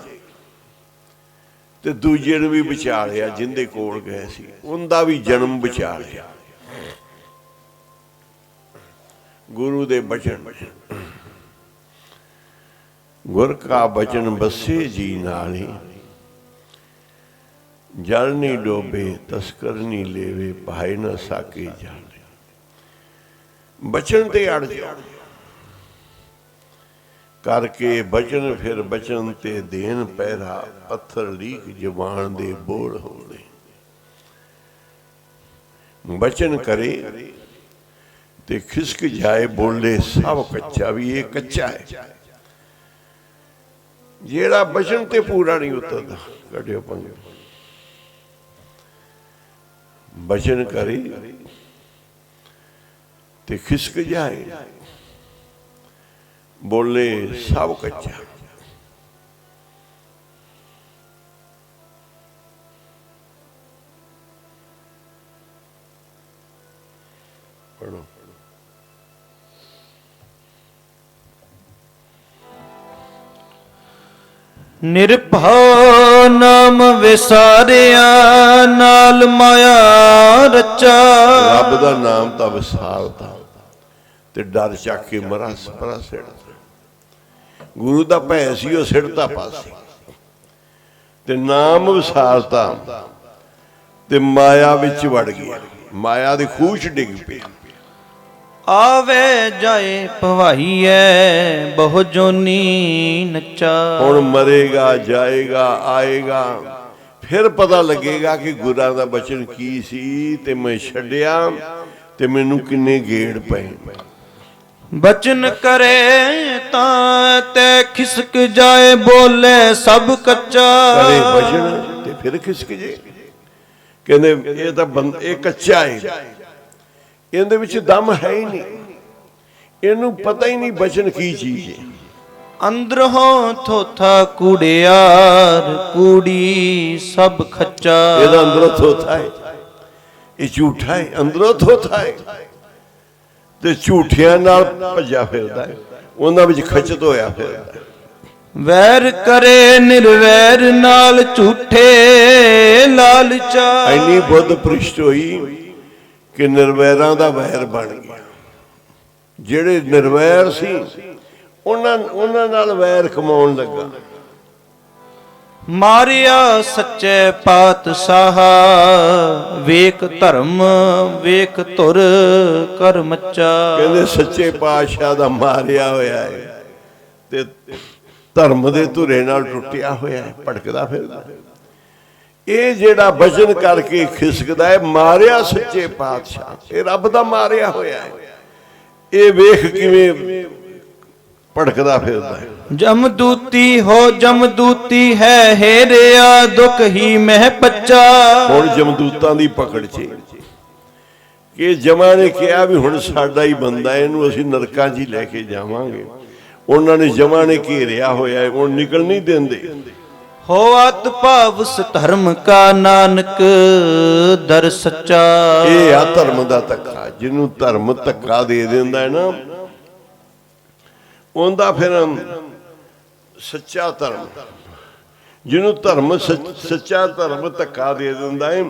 Speaker 1: ਤੇ ਦੂਜੇ ਨੂੰ ਵੀ ਬਚਾ ਲਿਆ, ਜਿੰਦੇ ਕੋਲ ਗਏ ਸੀ ਉਹਦਾ ਵੀ ਜਨਮ ਬਚਾ ਲਿਆ। ਗੁਰੂ ਦੇ ਬਚਨ, ਗੁਰ ਕਾ ਬਚਨ ਬਸੇ ਜੀ ਨਾਲੀ, ਜਲ ਨਹੀਂ ਡੋਬੇ ਤਸਕਰ ਨਹੀਂ ਲੇਵੇ, ਭਾਈ ਨਾ ਸਾਕੇ ਜਾਣੇ। ਬਚਨ ਤੇ ਅੜ ਜਾ ਕਰਕੇ ਬਚਨ, ਫਿਰ ਬਚਨ ਤੇ ਦੇਣ ਪਹਿਰਾ, ਪੱਥਰ ਲੀਕ ਜ਼ਬਾਨ ਦੇ ਬੋਲ ਹੋਣੇ। ਬਚਨ ਕਰੇ ਤੇ ਖਿਸਕ ਜਾਏ, ਬੋਲੇ ਸਭ ਕੱਚਾ, ਵੀ ਇਹ ਕੱਚਾ ਹੈ। ਜਿਹੜਾ ਬਚਨ ਤੇ ਪੂਰਾ ਨਹੀਂ ਉਤਰਦਾ, ਕੱਢਿਓ ਪੰਗੇ। ਬਚਨ ਕਰੇ ਤੇ ਖਿਸਕ ਜਾਏ, ਬੋਲੇ ਸਭ ਕੱਚਾ। ਪੜੋ।
Speaker 2: ਨਿਰਭਉ ਨਾਮ ਵਿਸਾਰਿਆ ਨਾਲ ਮਾਇਆ ਰਚਾ।
Speaker 1: ਰੱਬ ਦਾ ਨਾਮ ਤਾਂ ਵਿਸਾਰਦਾ ਤੇ ਡਰ ਚੱਕ ਕੇ ਮਰਾ ਸਪਰਾ ਸਿੜਦਾ। ਗੁਰੂ ਦਾ ਭੈ ਸੀ ਉਹ ਸਿੜਤਾ ਪਾਸੇ ਤੇ ਨਾਮ ਵਿਸਾਰਤਾ ਤੇ ਮਾਇਆ ਵਿੱਚ ਵੜ ਗਿਆ। ਮਾਇਆ ਦੇ ਖੂਹ 'ਚ ਡਿੱਗ ਪਿਆ।
Speaker 2: ਆਵੇ ਜਾਏ ਭਵਾਈਐ ਬਹੁ ਜੋਨੀ ਨਚਾ।
Speaker 1: ਹੁਣ ਮਰੇਗਾ, ਜਾਏਗਾ, ਆਏਗਾ, ਫਿਰ ਪਤਾ ਲੱਗੇਗਾ ਕਿ ਗੁਰਾਂ ਦਾ ਬਚਨ ਕੀ ਸੀ ਤੇ ਮੈਂ ਛੱਡਿਆ ਤੇ ਮੈਨੂੰ ਕਿੰਨੇ ਗੇੜ ਪਏ।
Speaker 2: ਬਚਨ ਕਰੇ ਤਾਂ ਤੇ ਖਿਸਕ ਜਾਏ, ਬੋਲੇ ਸਭ ਕੱਚਾ।
Speaker 1: ਕਰੇ ਬਚਨ ਤੇ ਫਿਰ ਖਿਸਕ ਜੇ। ਕਹਿੰਦੇ ਇਹ ਤਾਂ ਇਹ ਕੱਚਾ ਹੈ, ਇਹਦੇ ਵਿੱਚ ਦਮ ਹੈ ਹੀ ਨਹੀਂ, ਇਹਨੂੰ ਪਤਾ ਹੀ ਨਹੀਂ ਬਚਨ ਕੀ ਚੀਜ਼ ਹੈ।
Speaker 2: ਅੰਦਰੋਂ ਥੋਥਾ ਕੂੜਿਆਰ, ਕੂੜੀ ਸਭ ਖੱਚਾ।
Speaker 1: ਇਹਦਾ ਅੰਦਰੋਂ ਥੋਥਾ ਹੈ, ਇਹ ਝੂਠਾ ਹੈ, ਅੰਦਰੋਂ ਥੋਥਾ ਹੈ ਤੇ ਝੂਠਿਆਂ ਨਾਲ ਭੱਜਾ ਫਿਰਦਾ ਹੈ, ਉਹਨਾਂ ਵਿੱਚ ਖਚਤ ਹੋਇਆ ਫਿਰਦਾ ਹੈ।
Speaker 2: ਵੈਰ ਕਰੇ ਨਿਰਵੈਰ ਨਾਲ ਝੂਠੇ ਲਾਲਚਾ।
Speaker 1: ਇੰਨੀ ਬੁੱਧ ਭ੍ਰਿਸ਼ਟ ਹੋਈ ਕਿ ਨਿਰਵੈਰਾਂ ਦਾ ਵੈਰ ਬਣ ਗਿਆ। ਜਿਹੜੇ ਨਿਰਵੈਰ ਸੀ ਉਹਨਾਂ ਨਾਲ ਵੈਰ ਕਮਾਉਣ ਲੱਗਾ।
Speaker 2: ਮਾਰਿਆ ਸੱਚੇ ਪਾਤਸ਼ਾਹ, ਵੇਖ ਧਰਮ ਵੇਖ ਧੁਰ ਕਰ ਮੱਚਾ।
Speaker 1: ਕਹਿੰਦੇ ਸੱਚੇ ਪਾਤਸ਼ਾਹ ਦਾ ਮਾਰਿਆ ਹੋਇਆ ਹੈ ਤੇ ਧਰਮ ਦੇ ਧੁਰੇ ਨਾਲ ਟੁੱਟਿਆ ਹੋਇਆ ਹੈ, ਭਟਕਦਾ ਫਿਰਦਾ। ਇਹ ਜਿਹੜਾ ਬਚਨ ਕਰਕੇ ਖਿਸਕਦਾ ਹੈ, ਮਾਰਿਆ ਸੱਚੇ ਪਾਤਸ਼ਾਹ, ਇਹ ਰੱਬ ਦਾ ਮਾਰਿਆ ਹੋਇਆ ਹੈ। ਇਹ ਵੇਖ ਕਿਵੇਂ ਭਟਕਦਾ ਫਿਰਦਾ ਹੈ।
Speaker 2: ਜਮਦੂਤੀ ਹੋ ਜਮਦੂਤੀ ਹੈ, ਹੇਰਿਆ ਦੁੱਖ ਹੀ ਮਹਿ ਪੱਚਾ।
Speaker 1: ਹੁਣ ਜਮਦੂਤਾਂ ਦੀ ਪਕੜ 'ਚ ਕਿ ਜਮਾਂ ਨੇ ਕਿਹਾ ਵੀ ਹੁਣ ਸਾਡਾ ਹੀ ਬੰਦਾ, ਇਹਨੂੰ ਅਸੀਂ ਨਰਕਾਂ 'ਚ ਹੀ ਲੈ ਕੇ ਜਾਵਾਂਗੇ। ਉਹਨਾਂ ਨੇ ਜਮਾਂ ਨੇ ਘੇਰਿਆ ਹੋਇਆ ਹੈ, ਹੁਣ ਨਿਕਲ ਨਹੀਂ ਦਿੰਦੇ।
Speaker 2: ਹੋਵਤ ਭਾਵ ਧਰਮ ਕਾ ਨਾਨਕ ਦਰ ਸੱਚਾ।
Speaker 1: ਇਹ ਆ ਧਰਮ ਦਾ ਧੱਕਾ। ਜਿਹਨੂੰ ਧਰਮ ਧੱਕਾ ਦੇ ਦਿੰਦਾ ਹੈ ਨਾ, ਉਹਦਾ ਫਿਰ ਸੱਚਾ ਧਰਮ, ਜਿਹਨੂੰ ਧਰਮ ਸੱਚਾ ਧਰਮ ਧੱਕਾ ਦੇ ਦਿੰਦਾ ਹੈ,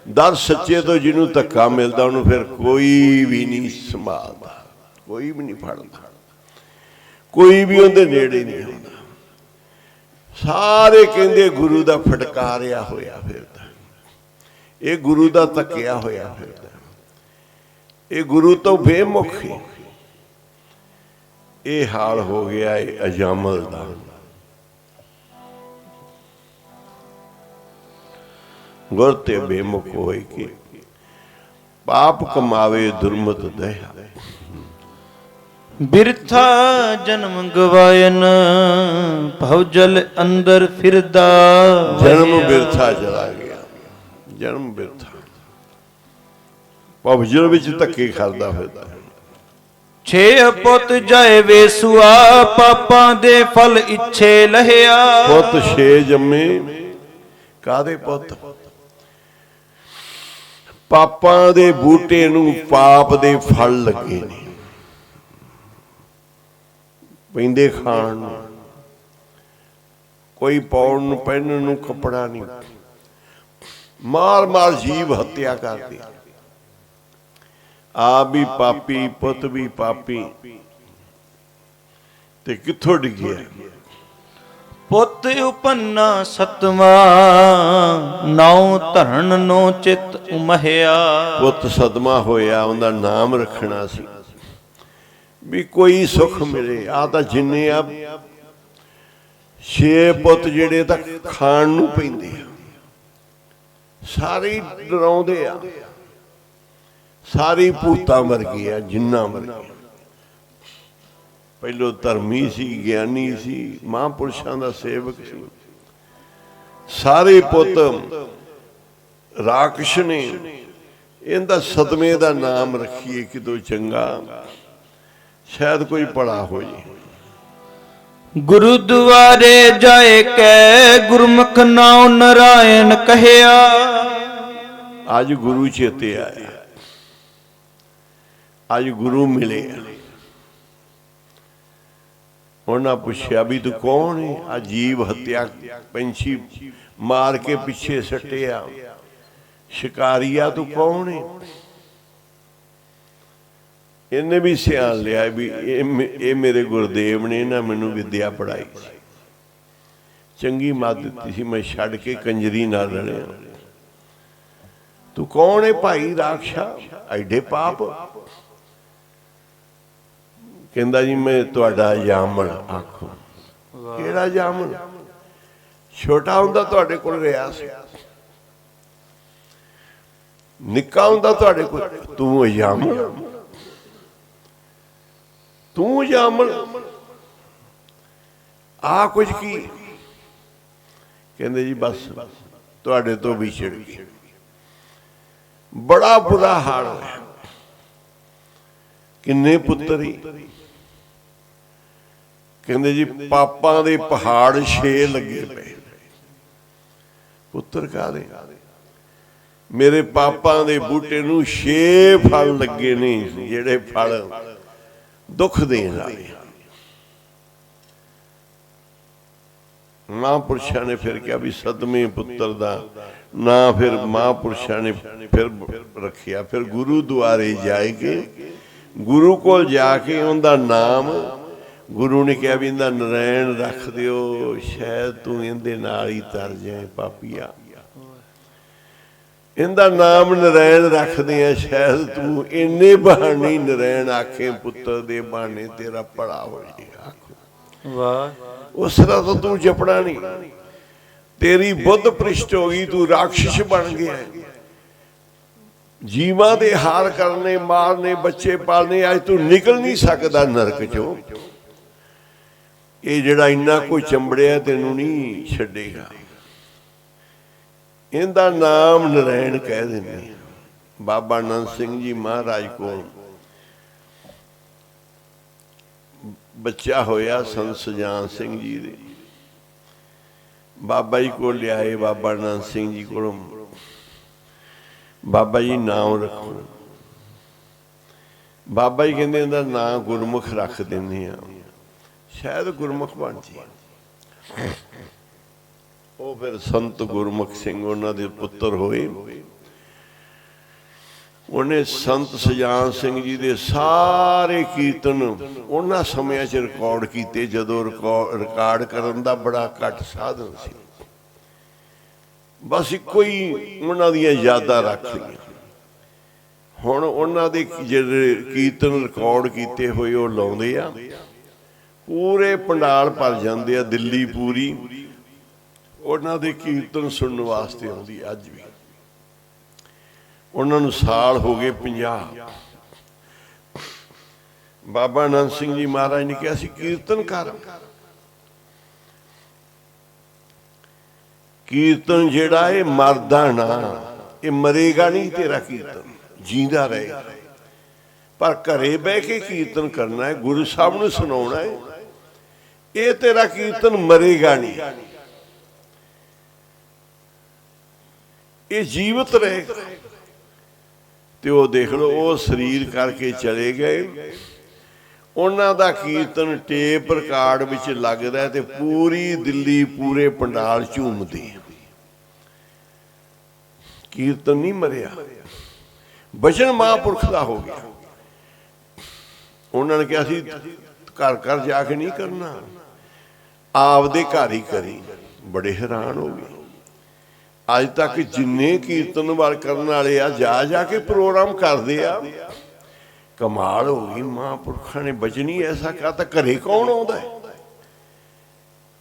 Speaker 1: ਦਰ ਸੱਚੇ ਤੋਂ ਜਿਹਨੂੰ ਧੱਕਾ ਮਿਲਦਾ ਉਹਨੂੰ ਫਿਰ ਕੋਈ ਵੀ ਨਹੀਂ ਸੰਭਾਲਦਾ, ਕੋਈ ਵੀ ਨਹੀਂ ਫੜਦਾ, ਕੋਈ ਵੀ ਉਹਦੇ ਨੇੜੇ ਨਹੀਂ ਆਉਂਦਾ। ਸਾਰੇ ਕਹਿੰਦੇ ਗੁਰੂ ਦਾ ਫਟਕਾਰਿਆ ਹੋਇਆ ਫਿਰਦਾ, ਇਹ ਗੁਰੂ ਦਾ ਧੱਕਿਆ ਹੋਇਆ ਫਿਰਦਾ, ਇਹ ਗੁਰੂ ਤੋਂ ਬੇਮੁਖ ਹੈ। ਇਹ ਹਾਲ ਹੋ ਗਿਆ ਹੈ ਅਜਾਮਲ ਦਾ। ਗੁਰ ਤੇ ਬੇਮੁਖ ਹੋਏ ਕਿ ਪਾਪ ਕਮਾਵੇ ਦੁਰਮਤ ਦਇਆ।
Speaker 2: ਬਿਰਥਾ ਜਨਮ ਗਵਾਇਨ, ਭਵਜਲ ਅੰਦਰ ਫਿਰਦਾ।
Speaker 1: ਜਨਮ ਬਿਰਥਾ ਚਲਾ ਗਿਆ, ਜਨਮ ਬਿਰਥਾ, ਭਵਜਲ ਵਿੱਚ ਧੱਕੇ ਖਾਂਦਾ ਫਿਰਦਾ।
Speaker 2: 6 ਪੁੱਤ ਜਾਏ ਵੇਸੁਆ, ਪਾਪਾਂ ਦੇ ਫਲ ਇੱਛੇ ਲਹਿਆ।
Speaker 1: ਪੁੱਤ 6 ਜੰਮੇ, ਕਾਦੇ ਪੁੱਤ? ਪਾਪਾਂ ਦੇ ਬੂਟੇ ਨੂੰ ਪਾਪ ਦੇ ਫਲ ਲੱਗੇ ਨੇ, ਪੈਂਦੇ ਖਾਣ ਨੂੰ। ਕੋਈ ਪਾਉਣ ਨੂੰ ਪਹਿਨਣ ਨੂੰ ਕੱਪੜਾ ਨਹੀਂ, ਮਾਰ ਮਾਰ ਜੀਵ ਹੱਤਿਆ ਕਰਦੇ। ਆਪ ਵੀ ਪਾਪੀ, ਪੁੱਤ ਵੀ ਪਾਪੀ, ਤੇ ਕਿੱਥੋਂ ਡਿੱਗਿਆ?
Speaker 2: ਪੁੱਤ ਉਪੰਨਾ ਸਤਵਾ, ਨਾਉ ਧਰਨ ਨੋ ਚਿਤ ਉਮਹਿਆ।
Speaker 1: ਪੁੱਤ ਸਦਮਾ ਹੋਇਆ, ਉਹਦਾ ਨਾਮ ਰੱਖਣਾ ਸੀ ਵੀ ਕੋਈ ਸੁੱਖ ਮਿਲੇ। ਆ ਤਾਂ ਜਿੰਨੇ ਆ 6 ਪੁੱਤ ਜਿਹੜੇ ਤਾਂ ਖਾਣ ਨੂੰ ਪੈਂਦੇ ਆ, ਸਾਰੇ ਡਰਾਉਂਦੇ ਆ, ਸਾਰੇ ਭੂਤਾਂ ਵਰਗੇ ਆ, ਜਿੰਨਾ ਵਰਗੇ। ਪਹਿਲੋਂ ਧਰਮੀ ਸੀ, ਗਿਆਨੀ ਸੀ, ਮਹਾਂਪੁਰਸ਼ਾਂ ਦਾ ਸੇਵਕ ਸੀ। ਸਾਰੇ ਪੁੱਤ ਰਾਕਸ਼ ਨੇ। ਇਹਦਾ ਸਦਮੇ ਦਾ ਨਾਮ ਰੱਖੀਏ ਕਿਤੋਂ ਚੰਗਾ, ਸ਼ਾਇਦ ਕੋਈ ਭਲਾ ਹੋ ਜੇ।
Speaker 2: ਗੁਰਦੁਆਰੇ ਜਾਏ ਕੈ, ਗੁਰਮੁਖ ਨਾਉ ਨਰਾਇਣ ਕਹਿਆ।
Speaker 1: ਅੱਜ ਗੁਰੂ ਚੇਤੇ ਆਇਆ, ਅੱਜ ਗੁਰੂ ਮਿਲੇ। ਉਹਨਾਂ ਪੁੱਛਿਆ ਵੀ ਤੂੰ ਕੌਣ ਹੈ? ਆ ਜੀਵ ਹੱਤਿਆ ਪੰਛੀ ਮਾਰ ਕੇ ਪਿੱਛੇ ਸੱਟਿਆ ਸ਼ਿਕਾਰੀਆ, ਤੂੰ ਕੌਣ ਹੈ? ਇਹਨੇ ਵੀ ਸਿਆਣ ਲਿਆ ਵੀ ਇਹ ਮੇਰੇ ਗੁਰਦੇਵ ਨੇ ਨਾ ਮੈਨੂੰ ਵਿਦਿਆ ਪੜਾਈ ਸੀ, ਚੰਗੀ ਮੱਤ ਦਿੱਤੀ ਸੀ, ਮੈਂ ਛੱਡ ਕੇ ਕੰਜਰੀ ਨਾਲ ਰਲਿਆ। ਤੂੰ ਕੌਣ ਹੈ ਭਾਈ ਰਾਖਸ਼ਾ, ਐਡੇ ਪਾਪ? ਕਹਿੰਦਾ ਜੀ ਮੈਂ ਤੁਹਾਡਾ ਜਾਮਣ। ਆਖੋ ਕਿਹੜਾ ਜਾਮਣ? ਛੋਟਾ ਹੁੰਦਾ ਤੁਹਾਡੇ ਕੋਲ ਰਿਹਾ ਸੀ, ਨਿੱਕਾ ਹੁੰਦਾ ਤੁਹਾਡੇ ਕੋਲ। ਤੂੰ ਜਾਮਣ, ਤੂੰ ਜਾਮਣ, ਆ ਕੁਝ ਕੀ? ਕਹਿੰਦੇ ਜੀ ਬਸ ਤੁਹਾਡੇ ਤੋਂ ਵਿਛੜ ਗਏ। ਬੜਾ ਬੁਰਾ ਹਾਲ ਹੋਇਆ। ਕਿੰਨੇ ਪੁੱਤਰ ਹੀ? ਕਹਿੰਦੇ ਜੀ ਪਾਪਾਂ ਦੇ ਪਹਾੜ 6 ਲੱਗੇ ਪਏ। ਪੁੱਤਰ ਕਾਹਦੇ? ਮੇਰੇ ਪਾਪਾਂ ਦੇ ਬੂਟੇ ਨੂੰ 6 ਫਲ ਲੱਗੇ ਨੇ, ਜਿਹੜੇ ਫਲ ਦੁੱਖ ਦੇਣ ਵਾਲੇ। ਮਹਾਂਪੁਰਸ਼ਾਂ ਨੇ ਫਿਰ ਕਿਹਾ ਵੀ 7ਵੇਂ ਪੁੱਤਰ ਦਾ ਨਾਂ ਫਿਰ ਮਹਾਂਪੁਰਸ਼ਾਂ ਨੇ ਫਿਰ ਰੱਖਿਆ। ਫਿਰ ਗੁਰੂ ਦੁਆਰੇ ਜਾਏਗੇ, ਗੁਰੂ ਕੋਲ ਜਾ ਕੇ ਉਹਦਾ ਨਾਮ, ਗੁਰੂ ਨੇ ਕਿਹਾ ਵੀ ਇਹਦਾ ਨਰੈਣ ਰੱਖ ਦਿਓ, ਸ਼ਾਇਦ ਤੂੰ ਇਹਦੇ ਨਾਲ ਹੀ ਤਰ ਜਾਏ ਪਾਪੀਆ। ਇਹਦਾ ਨਾਮ ਨਰੈਣ ਰੱਖਦੇ ਆ, ਸ਼ਾਇਦ ਤੂੰ ਇੰਨੇ ਬਹਾਨੇ ਨਰੈਣ ਆਖੇ ਪੁੱਤਰ ਦੇ ਬਹਾਨੇ ਤੇਰਾ ਭਲਾ ਹੋ ਜਾਏਗਾ।
Speaker 2: ਵਾਹ,
Speaker 1: ਉਸ ਤਰ੍ਹਾਂ ਤਾਂ ਤੂੰ ਜਪਣਾ ਨਹੀਂ, ਤੇਰੀ ਬੁੱਧ ਭ੍ਰਿਸ਼ਟ ਹੋ ਗਈ, ਤੂੰ ਰਾਖਸ਼ ਬਣ ਗਿਆ। ਜੀਵਾਂ ਦੇ ਹਾਰ ਕਰਨੇ, ਮਾਰਨੇ, ਬੱਚੇ ਪਾਲਨੇ, ਅੱਜ ਤੂੰ ਨਿਕਲ ਨਹੀਂ ਸਕਦਾ ਨਰਕ ਚੋਂ। ਇਹ ਜਿਹੜਾ ਇੰਨਾ ਕੋਈ ਚੰਬੜਿਆ ਤੈਨੂੰ ਨਹੀਂ ਛੱਡੇਗਾ। ਇਹਦਾ ਨਾਮ ਨਰੈਣ ਕਹਿ ਦਿੰਦੇ। ਬਾਬਾ ਆਨੰਦ ਸਿੰਘ ਜੀ ਮਹਾਰਾਜ ਕੋਲ ਬੱਚਾ ਹੋਇਆ ਸੰਤ ਸੁਜਾਨ ਸਿੰਘ ਜੀ ਦੇ, ਬਾਬਾ ਜੀ ਕੋਲ ਲਿਆਏ। ਬਾਬਾ ਆਨੰਦ ਸਿੰਘ ਜੀ ਕੋਲੋਂ ਬਾਬਾ ਜੀ ਨਾਮ ਰੱਖੋ। ਬਾਬਾ ਜੀ ਕਹਿੰਦੇ ਇਹਦਾ ਨਾਂ ਗੁਰਮੁਖ ਰੱਖ ਦਿੰਦੇ ਆ, ਸ਼ਾਇਦ ਗੁਰਮੁਖ ਬਣ ਜਾਏ। ਉਹ ਫਿਰ ਸੰਤ ਗੁਰਮੁਖ ਸਿੰਘ ਉਹਨਾਂ ਦੇ ਪੁੱਤਰ ਹੋਏ। ਉਹਨੇ ਸੰਤ ਸੁਜਾਨ ਸਿੰਘ ਜੀ ਦੇ ਸਾਰੇ ਕੀਰਤਨ ਉਹਨਾਂ ਸਮਿਆਂ 'ਚ ਰਿਕਾਰਡ ਕੀਤੇ ਜਦੋਂ ਰਿਕਾਰਡ ਕਰਨ ਦਾ ਬੜਾ ਘੱਟ ਸਾਧਨ ਸੀ। ਬਸ ਇੱਕੋ ਹੀ ਉਹਨਾਂ ਦੀਆਂ ਯਾਦਾਂ ਰੱਖ ਲਈਆਂ। ਹੁਣ ਉਹਨਾਂ ਦੇ ਜਿਹੜੇ ਕੀਰਤਨ ਰਿਕਾਰਡ ਕੀਤੇ ਹੋਏ ਉਹ ਲਾਉਂਦੇ ਆ, ਪੂਰੇ ਪੰਡਾਲ ਭਰ ਜਾਂਦੇ ਆ, ਦਿੱਲੀ ਪੂਰੀ ਉਹਨਾਂ ਦੇ ਕੀਰਤਨ ਸੁਣਨ ਵਾਸਤੇ ਆਉਂਦੀ ਅੱਜ ਵੀ। ਉਹਨਾਂ ਨੂੰ ਸਾਲ ਹੋ ਗਏ 50। ਬਾਬਾ ਆਨੰਦ ਸਿੰਘ ਜੀ ਮਹਾਰਾਜ ਨੇ ਕਿਹਾ ਸੀ ਕੀਰਤਨ ਕਰ। ਕੀਰਤਨ ਜਿਹੜਾ ਇਹ ਮਰਦਾ ਨਾ, ਇਹ ਮਰੇਗਾ ਨਹੀਂ, ਤੇਰਾ ਕੀਰਤਨ ਜੀਂਦਾ ਰਹੇਗਾ। ਪਰ ਘਰੇ ਬਹਿ ਕੇ ਕੀਰਤਨ ਕਰਨਾ ਹੈ, ਗੁਰੂ ਸਾਹਿਬ ਨੂੰ ਸੁਣਾਉਣਾ ਹੈ, ਇਹ ਤੇਰਾ ਕੀਰਤਨ ਮਰੇਗਾ ਨਹੀਂ, ਇਹ ਜੀਵਤ ਰਹੇਗਾ। ਤੇ ਉਹ ਦੇਖ ਲਓ, ਉਹ ਸਰੀਰ ਕਰਕੇ ਚਲੇ ਗਏ। ਉਹਨਾਂ ਦਾ ਕੀਰਤਨ ਟੇਪ ਰਿਕਾਰਡ ਵਿੱਚ ਲੱਗਦਾ ਤੇ ਪੂਰੀ ਦਿੱਲੀ, ਪੂਰੇ ਪੰਡਾਲ ਝੂਮਦੇ। ਕੀਰਤਨ ਨਹੀਂ ਮਰਿਆ, ਬਚਨ ਮਹਾਂਪੁਰਖ ਦਾ ਹੋ ਗਿਆ। ਉਹਨਾਂ ਨੇ ਕਿਹਾ ਸੀ ਘਰ ਘਰ ਜਾ ਕੇ ਨਹੀਂ ਕਰਨਾ, ਆਪਦੇ ਘਰ ਹੀ ਕਰੀ। ਬੜੇ ਹੈਰਾਨ ਹੋ ਗਏ। ਅੱਜ ਤੱਕ ਜਿੰਨੇ ਕੀਰਤਨ ਵਾਲ ਕਰਨ ਵਾਲੇ ਆ ਜਾ ਜਾ ਕੇ ਪ੍ਰੋਗਰਾਮ ਕਰਦੇ ਆ। ਕਮਾਲ ਹੋ ਗਈ, ਮਹਾਂਪੁਰਖਾਂ ਨੇ ਬਚਨ ਹੀ ਐਸਾ ਕਹਾ। ਤਾਂ ਘਰੇ ਕੌਣ ਆਉਂਦਾ ਹੈ?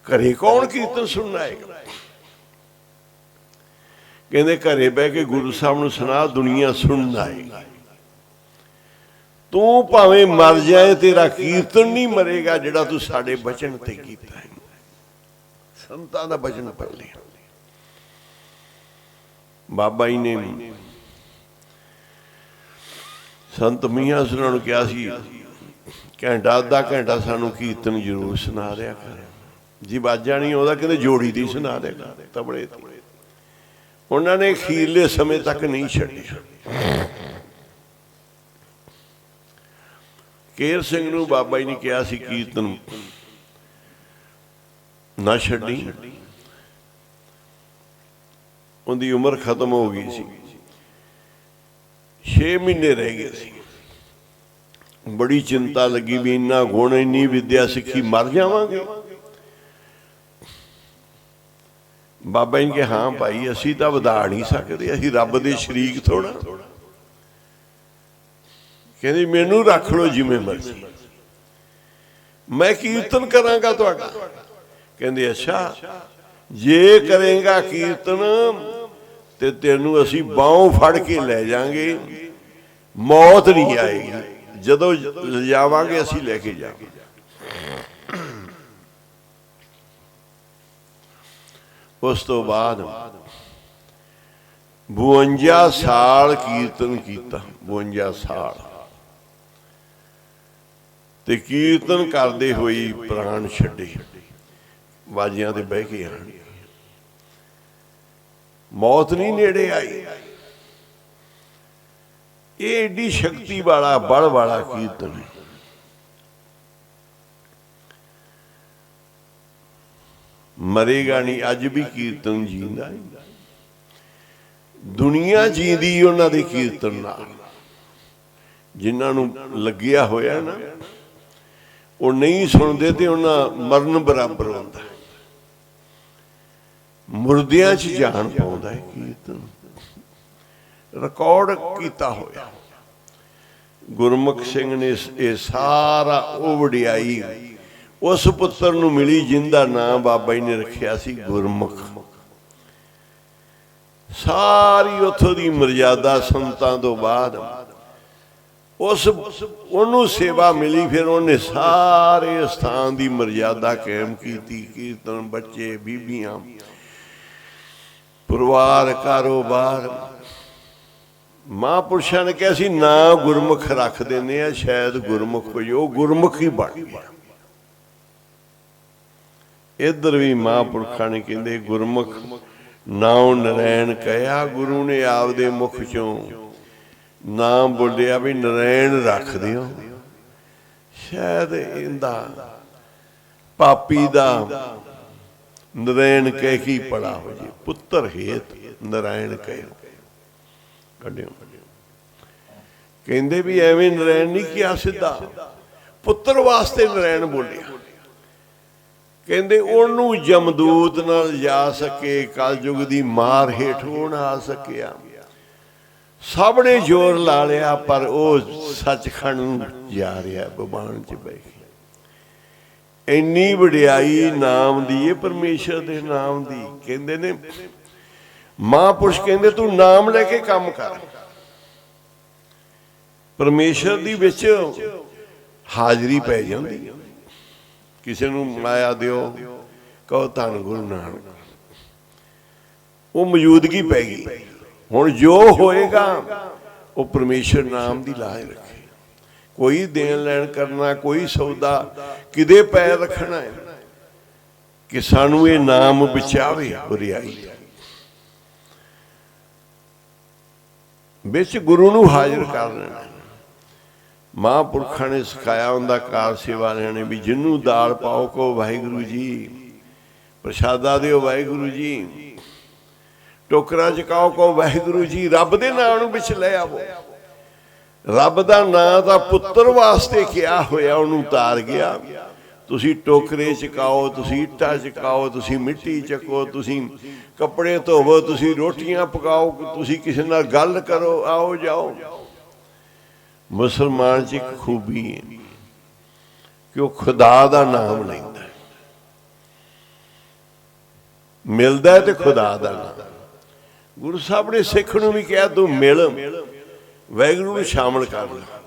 Speaker 1: ਘਰੇ ਕੌਣ ਕੀਰਤਨ ਸੁਣਨਾ ਹੈ? ਕਹਿੰਦੇ ਘਰੇ ਬਹਿ ਕੇ ਗੁਰੂ ਸਾਹਿਬ ਨੂੰ ਸੁਣਾ, ਦੁਨੀਆ ਸੁਣਨਾ ਹੈ। ਤੂੰ ਭਾਵੇਂ ਮਰ ਜਾਏ, ਤੇਰਾ ਕੀਰਤਨ ਨਹੀਂ ਮਰੇਗਾ ਜਿਹੜਾ ਤੂੰ ਸਾਡੇ ਬਚਨ ਤੇ ਕੀਤਾ ਹੈ। ਸੰਤਾਂ ਦਾ ਬਚਨ ਪੜ ਲਿਆ। ਬਾਬਾ ਜੀ ਨੇ ਸੰਤ ਮੀਆਂ ਸੁਣਾਉਣ ਨੂੰ ਕਿਹਾ ਸੀ ਘੰਟਾ ਅੱਧਾ ਘੰਟਾ ਸਾਨੂੰ ਕੀਰਤਨ ਜ਼ਰੂਰ ਸੁਣਾ ਦਿਆ ਕਰ। ਜੀ ਵਾਜਾ ਨਹੀਂ ਆਉਂਦਾ, ਕਹਿੰਦੇ ਜੋੜੀ ਦੀ ਸੁਣਾ ਦਿਆ ਕਰ, ਤਬਲੇ ਤੇ। ਉਹਨਾਂ ਨੇ ਅਖੀਰਲੇ ਸਮੇਂ ਤੱਕ ਨਹੀਂ ਛੱਡਿਆ। ਕੇਰ ਸਿੰਘ ਨੂੰ ਬਾਬਾ ਜੀ ਨੇ ਕਿਹਾ ਸੀ ਕੀਰਤਨ ਨਾ ਛੱਡੀ। ਉਹਦੀ ਉਮਰ ਖਤਮ ਹੋ ਗਈ ਸੀ, 6 ਮਹੀਨੇ ਰਹਿ ਗਏ ਸੀ। ਬੜੀ ਚਿੰਤਾ ਲੱਗੀ ਵੀ ਇੰਨਾ ਗੁਣ, ਇੰਨੀ ਵਿਦਿਆ ਸਿੱਖੀ, ਮਰ ਜਾਵਾਂਗੇ। ਬਾਬਾ ਜੀ ਕਿ ਹਾਂ ਭਾਈ, ਅਸੀਂ ਤਾਂ ਵਧਾ ਨਹੀਂ ਸਕਦੇ, ਅਸੀਂ ਰੱਬ ਦੇ ਸ਼ਰੀਕ ਥੋੜਾ। ਕਹਿੰਦੇ ਮੈਨੂੰ ਰੱਖ ਲਓ ਜਿਵੇਂ ਮਰਜ਼ੀ, ਮੈਂ ਕੀਰਤਨ ਕਰਾਂਗਾ ਤੁਹਾਡਾ। ਕਹਿੰਦੇ ਅੱਛਾ, ਜੇ ਕਰੇਗਾ ਕੀਰਤਨ ਤੇ ਤੈਨੂੰ ਅਸੀਂ ਬਾਹੋਂ ਫੜ ਕੇ ਲੈ ਜਾਾਂਗੇ, ਮੌਤ ਨਹੀਂ ਆਏਗੀ। ਜਦੋਂ ਲਿਜਾਵਾਂਗੇ ਅਸੀਂ ਲੈ ਕੇ ਜਾਵਾਂਗੇ। ਉਸ ਤੋਂ ਬਾਅਦ 52 ਸਾਲ ਕੀਰਤਨ ਕੀਤਾ, 52 ਸਾਲ। ਤੇ ਕੀਰਤਨ ਕਰਦੇ ਹੋਈ ਪ੍ਰਾਣ ਛੱਡੇ, ਬਾਜਿਆਂ ਤੇ ਬਹਿ ਕੇ ਆਣ। ਮੌਤ ਨਹੀਂ ਨੇੜੇ ਆਈ। ਇਹ ਏਡੀ ਸ਼ਕਤੀ ਵਾਲਾ, ਬਲ ਵਾਲਾ ਕੀਰਤਨ ਹੈ। ਮਰੇਗਾ ਨਹੀਂ, ਅੱਜ ਵੀ ਕੀਰਤਨ ਜੀਂਦਾ। ਦੁਨੀਆ ਜੀਂਦੀ ਉਹਨਾਂ ਦੇ ਕੀਰਤਨ ਨਾਲ। ਜਿਨ੍ਹਾਂ ਨੂੰ ਲੱਗਿਆ ਹੋਇਆ ਨਾ, ਉਹ ਨਹੀਂ ਸੁਣਦੇ ਤੇ ਉਹਨਾਂ ਮਰਨ ਬਰਾਬਰ ਹੁੰਦਾ। ਮੁਰਦਿਆਂ 'ਚ ਜਾਨ ਪਾਉਂਦਾ ਹੈ ਕੀਰਤਨ, ਰਿਕਾਰਡ ਕੀਤਾ ਹੋਇਆ। ਗੁਰਮੁਖ ਸਿੰਘ ਨੇ ਇਹ ਸਾਰਾ ਉਹ ਵਡਿਆਈ ਉਸ ਪੁੱਤਰ ਨੂੰ ਮਿਲੀ ਜਿੰਦਾ ਨਾਂ ਬਾਬਾ ਜੀ ਨੇ ਰੱਖਿਆ ਸੀ ਗੁਰਮੁਖ। ਸਾਰੀ ਉੱਥੋਂ ਦੀ ਮਰਜ਼ਾਦਾ ਸੰਤਾਂ ਤੋਂ ਬਾਅਦ ਉਹਨੂੰ ਸੇਵਾ ਮਿਲੀ। ਫਿਰ ਉਹਨੇ ਸਾਰੇ ਸਥਾਨ ਦੀ ਮਰਜ਼ਾਦਾ ਕਾਇਮ ਕੀਤੀ। ਕੀਰਤਨ, ਬੱਚੇ, ਬੀਬੀਆਂ, ਪਰਿਵਾਰ, ਕਾਰੋਬਾਰ। ਮਹਾਂਪੁਰਸ਼ਾਂ ਨੇ ਕਿਹਾ ਸੀ ਨਾ ਗੁਰਮੁਖ ਰੱਖ ਦਿੰਦੇ ਆ, ਸ਼ਾਇਦ ਗੁਰਮੁਖ ਹੋਈ। ਉਹ ਗੁਰਮੁਖ ਹੀ ਬਣ ਗਿਆ। ਇੱਧਰ ਵੀ ਮਹਾਂਪੁਰਖਾਂ ਨੇ ਕਹਿੰਦੇ ਗੁਰਮੁਖ ਨਾਉ ਨਰੈਣ ਕਹਿਆ। ਗੁਰੂ ਨੇ ਆਪਦੇ ਮੁਖ ਚੋਂ ਨਾਮ ਬੋਲਿਆ ਵੀ ਨਰੈਣ ਰੱਖ ਦਿਓ। ਸ਼ਾਇਦ ਇਹਦਾ ਪਾਪੀ ਦਾ ਨਰੈਣ ਕਹਿ ਕੀ ਪੜਾ ਹੋ ਜੇ। ਪੁੱਤਰ ਹੇਤ ਨਰੈਣ ਕਹਿਓ ਕੱਢਿਓ। ਕਹਿੰਦੇ ਵੀ ਐਵੇਂ ਨਰੈਣ ਨਹੀਂ ਕਿਹਾ, ਸਿੱਧਾ ਪੁੱਤਰ ਵਾਸਤੇ ਨਰੈਣ ਬੋਲਿਆ। ਕਹਿੰਦੇ ਉਹਨੂੰ ਜਮਦੂਤ ਨਾਲ ਜਾ ਸਕੇ, ਕਲਯੁਗ ਦੀ ਮਾਰ ਹੇਠ ਉਹ ਨਾ ਆ ਸਕਿਆ। ਸਭ ਨੇ ਜ਼ੋਰ ਲਾ ਲਿਆ, ਪਰ ਉਹ ਸੱਚਖੰਡ ਨੂੰ ਜਾ ਰਿਹਾ, ਬਬਾਨ 'ਚ ਬਹਿ ਕੇ। ਇੰਨੀ ਵਡਿਆਈ ਨਾਮ ਦੀ ਹੈ, ਪਰਮੇਸ਼ਰ ਦੇ ਨਾਮ ਦੀ। ਕਹਿੰਦੇ ਨੇ ਮਹਾਂਪੁਰਸ਼ ਕਹਿੰਦੇ ਤੂੰ ਨਾਮ ਲੈ ਕੇ ਕੰਮ ਕਰ। ਪਰਮੇਸ਼ਰ ਦੀ ਵਿੱਚ ਹਾਜ਼ਰੀ ਪੈ ਜਾਂਦੀ ਹੈ। ਕਿਸੇ ਨੂੰ ਮਾਇਆ ਦਿਓ, ਕਹੋ ਧੰਨ ਗੁਰੂ ਨਾਨਕ, ਉਹ ਮੌਜੂਦਗੀ ਪੈ ਗਈ। ਹੁਣ ਜੋ ਹੋਏਗਾ ਉਹ ਪਰਮੇਸ਼ਰ ਨਾਮ ਦੀ ਲਾਜ ਰੱਖੇ। ਕੋਈ ਦੇਣ ਲੈਣ ਕਰਨਾ, ਕੋਈ ਸੌਦਾ ਕਿਦੇ ਪੈਰ ਰੱਖਣਾ ਹੈ ਕਿ ਸਾਨੂੰ ਇਹ ਨਾਮ ਬਚਾਵੇ। ਬੁਰਿਆਈ ਵਿੱਚ ਗੁਰੂ ਨੂੰ ਹਾਜ਼ਰ ਕਰ ਲੈਣਾ। ਮਹਾਂਪੁਰਖਾਂ ਨੇ ਸਿਖਾਇਆ ਹੁੰਦਾ, ਕਾਰ ਸੇਵਾ ਵਾਲਿਆਂ ਨੇ, ਵੀ ਜਿਹਨੂੰ ਦਾਲ ਪਾਓ ਕਹੋ ਵਾਹਿਗੁਰੂ ਜੀ, ਪ੍ਰਸ਼ਾਦਾ ਦਿਓ ਵਾਹਿਗੁਰੂ ਜੀ, ਟੋਕਰਾ ਚਕਾਓ ਕਹੋ ਵਾਹਿਗੁਰੂ ਜੀ। ਰੱਬ ਦੇ ਨਾਮ ਨੂੰ ਵਿੱਚ ਲੈ ਆਵੋ। ਰੱਬ ਦਾ ਨਾਂ ਤਾਂ ਪੁੱਤਰ ਵਾਸਤੇ ਕਿਹਾ ਹੋਇਆ, ਉਹਨੂੰ ਤਾਰ ਗਿਆ। ਤੁਸੀਂ ਟੋਕਰੇ ਚਕਾਓ, ਤੁਸੀਂ ਇੱਟਾਂ ਚਕਾਓ, ਤੁਸੀਂ ਮਿੱਟੀ ਚੱਕੋ, ਤੁਸੀਂ ਕੱਪੜੇ ਧੋਵੋ, ਤੁਸੀਂ ਰੋਟੀਆਂ ਪਕਾਓ, ਤੁਸੀਂ ਕਿਸੇ ਨਾਲ ਗੱਲ ਕਰੋ, ਆਓ ਜਾਓ। ਮੁਸਲਮਾਨ 'ਚ ਇੱਕ ਖੂਬੀ ਹੈ ਕਿ ਉਹ ਖੁਦਾ ਦਾ ਨਾਮ ਲੈਂਦਾ, ਮਿਲਦਾ ਹੈ ਤੇ ਖੁਦਾ ਦਾ ਨਾਮ। ਗੁਰੂ ਸਾਹਿਬ ਨੇ ਸਿੱਖ ਨੂੰ ਵੀ ਕਿਹਾ ਤੂੰ ਮਿਲ, ਵਾਹਿਗੁਰੂ ਨੂੰ ਸ਼ਾਮਲ ਕਰ ਲੈ।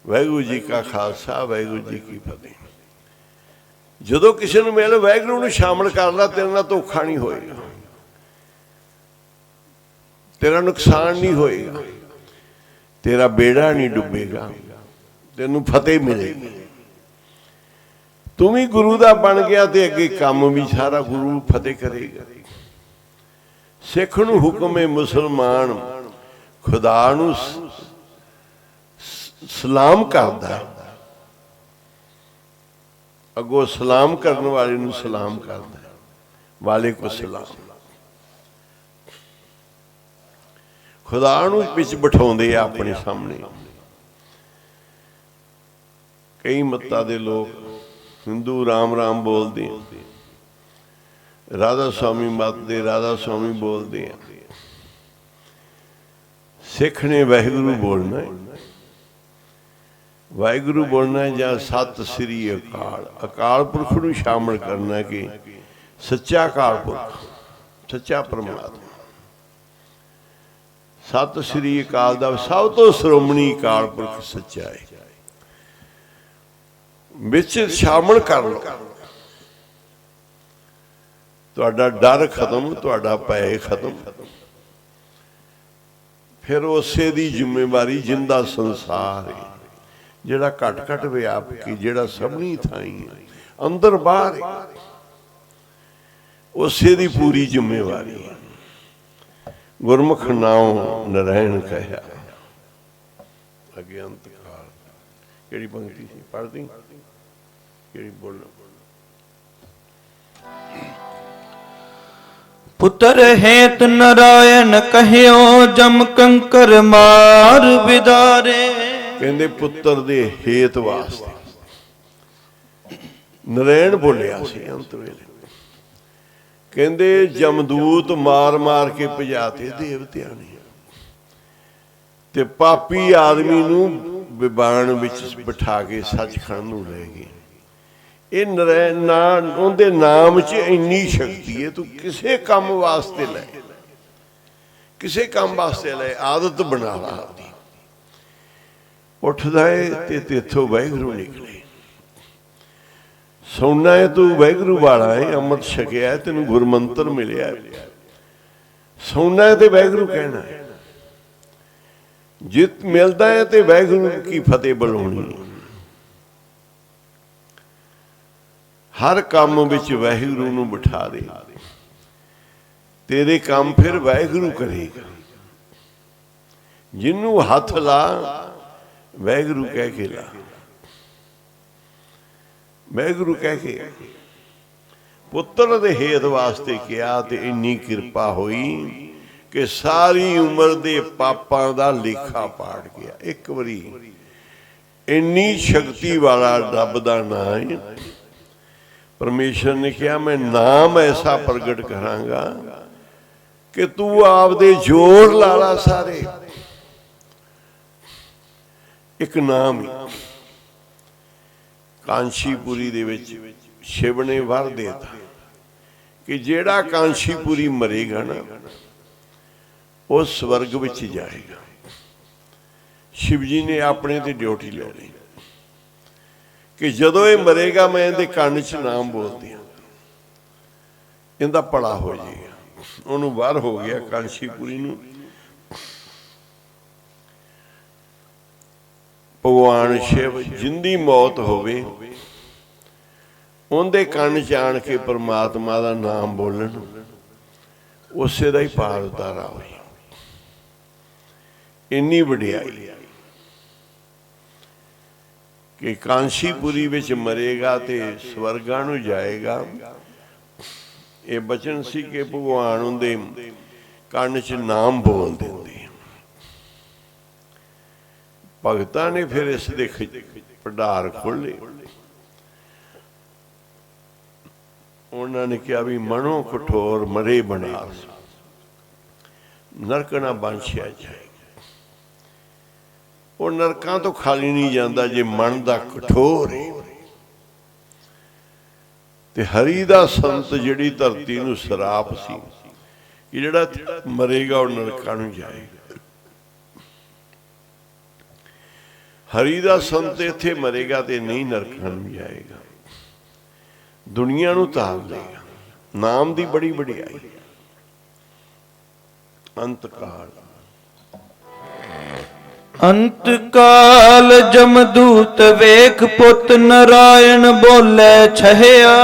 Speaker 1: ਵਾਹਿਗੁਰੂ ਜੀ ਕਾ ਖਾਲਸਾ, ਵਾਹਿਗੁਰੂ ਜੀ ਕੀ ਫਤਿਹ। ਜਦੋਂ ਕਿਸੇ ਨੂੰ ਮਿਲ, ਵਾਹਿਗੁਰੂ ਨੂੰ ਸ਼ਾਮਲ ਕਰ ਲੈ, ਤੇਰੇ ਨਾਲ ਧੋਖਾ ਨਹੀਂ ਹੋਏਗਾ, ਤੇਰਾ ਨੁਕਸਾਨ ਨਹੀਂ ਹੋਏਗਾ, ਤੇਰਾ ਬੇੜਾ ਨਹੀਂ ਡੁੱਬੇਗਾ, ਤੈਨੂੰ ਫਤਿਹ ਮਿਲੇਗੀ। ਤੂੰ ਵੀ ਗੁਰੂ ਦਾ ਬਣ ਗਿਆ ਤੇ ਅੱਗੇ ਕੰਮ ਵੀ ਸਾਰਾ ਗੁਰੂ ਫਤਿਹ ਕਰੇਗਾ। ਸਿੱਖ ਨੂੰ ਹੁਕਮ ਹੈ, ਮੁਸਲਮਾਨ ਖੁਦਾ ਨੂੰ ਸਲਾਮ ਕਰਦਾ, अगों सलाम करने वाले नूं सलाम करदा है, वालेकुम सलाम। खुदा नूं विच बिठाउंदे आ अपने सामने। कई मत्ता दे लोग हिंदू राम राम बोलते, राधा स्वामी मत दे राधा स्वामी बोलते हैं। सिख ने वाहिगुरु बोलना है, वाहिगुरु बोलना है या सत श्री अकाल, अकाल पुरख नूं शामिल करना कि सच्चा अकाल पुरख, सच्चा परमात्मा। सत श्री अकाल दा सब तो श्रोमणी अकाल पुरख सच्चा है, विच शामिल कर लो। तुहाडा डर खत्म, तुहाडा भय खत्म। फिर उसे दी जिम्मेवारी जिंदा संसार है, जिहड़ा घट घट व्यापकी, जिहड़ा सबनी थाई है, अंदर बाहर है, उसे दी पूरी जिम्मेवारी है। गुरमुख नाम नारायण कहा। अगे अंत काल केड़ी पंक्ति सी पढ़ दी, केड़ी बोलो।
Speaker 2: पुत्र हेत नारायण कहियो जम कंकर मार बिदारे।
Speaker 1: कहंदे पुत्र दे हेत वास्ते नारायण बोलिया सी अंत वेले। कहंदे जमदूत मार मार के भजाते देवतियां ने, ते पापी आदमी नूं विबान विच बिठा के सचखंड नूं ले गए। ये नारायण उहदे नाम च इन्नी शक्ति है, तू किसे काम वास्ते ले, किसे काम वास्ते ले, आदत बना ला। उठदा है ते तेथों वाहिगुरू निकले। सुनना है तू वाहिगुरू वाला है, अमृत छकिया है, तेन गुरमंत्र मिलिया है। सुनना है तो वाहिगुरू कहना है, जित मिलता है तो वाहिगुरू की फतेह बुलानी। हर काम विच वाहिगुरू नूं बिठा दे, तेरे काम फिर वाहिगुरू करेगा। जिन्नू हथ ला वाहिगुरू कह के ला, वाहिगुरू कह के। पुत्र दे हेत वास्ते किया ते इन्नी किरपा हुई कि सारी उम्र दे पापां दा लेखा पाड़ गया। एक बारी इन्नी शक्ति वाला रब दा नाम है। परमेश्वर ने कहा मैं नाम ऐसा प्रगट करांगा कि तू आपदे जोर लाला सारे। एक नाम ही कांशीपुरी दे विच शिव ने वर देता कि जेड़ा कांशीपुरी मरेगा ना वो स्वर्ग विच जाएगा। शिव जी ने अपने ते ड्यूटी ले ली कि जदों ये मरेगा मैं इहदे कंन च नाम बोल दिया, इहदा भला हो जाएगा। उन्होंने वर हो गया कांशीपुरी नूं। भगवान शिव जिंदी मौत होवे उनके कंन च आण के परमात्मा का नाम बोलन, उसे दा ही पार उतारा हो। इन्नी वडियाई कि कांशीपुरी विच मरेगा ते स्वर्गां नूं जाएगा। ये बचन सी कि भगवान उनके कंन च नाम बोल देंदे। भगतां ने फिर इस दे भंडार खोले। उन्होंने कहा भी मनो कठोर मरे बनास, नरक ना बंशिया जाए। वो नरकां तो खाली नहीं जाता जे मन दा कठोर है। ते हरी दा संत जिहड़ी धरती नूं सराप सी कि जिहड़ा मरेगा वो नरकां नूं जाएगा। हरी दा संत इत्थे मरेगा ते नहीं नरकां नूं जाएगा, दुनिया नूं तार लेगा। नाम दी बड़ी वडियाई। अंत काल
Speaker 2: अंत काल जमदूत वेख पुत नारायण बोले छहिया।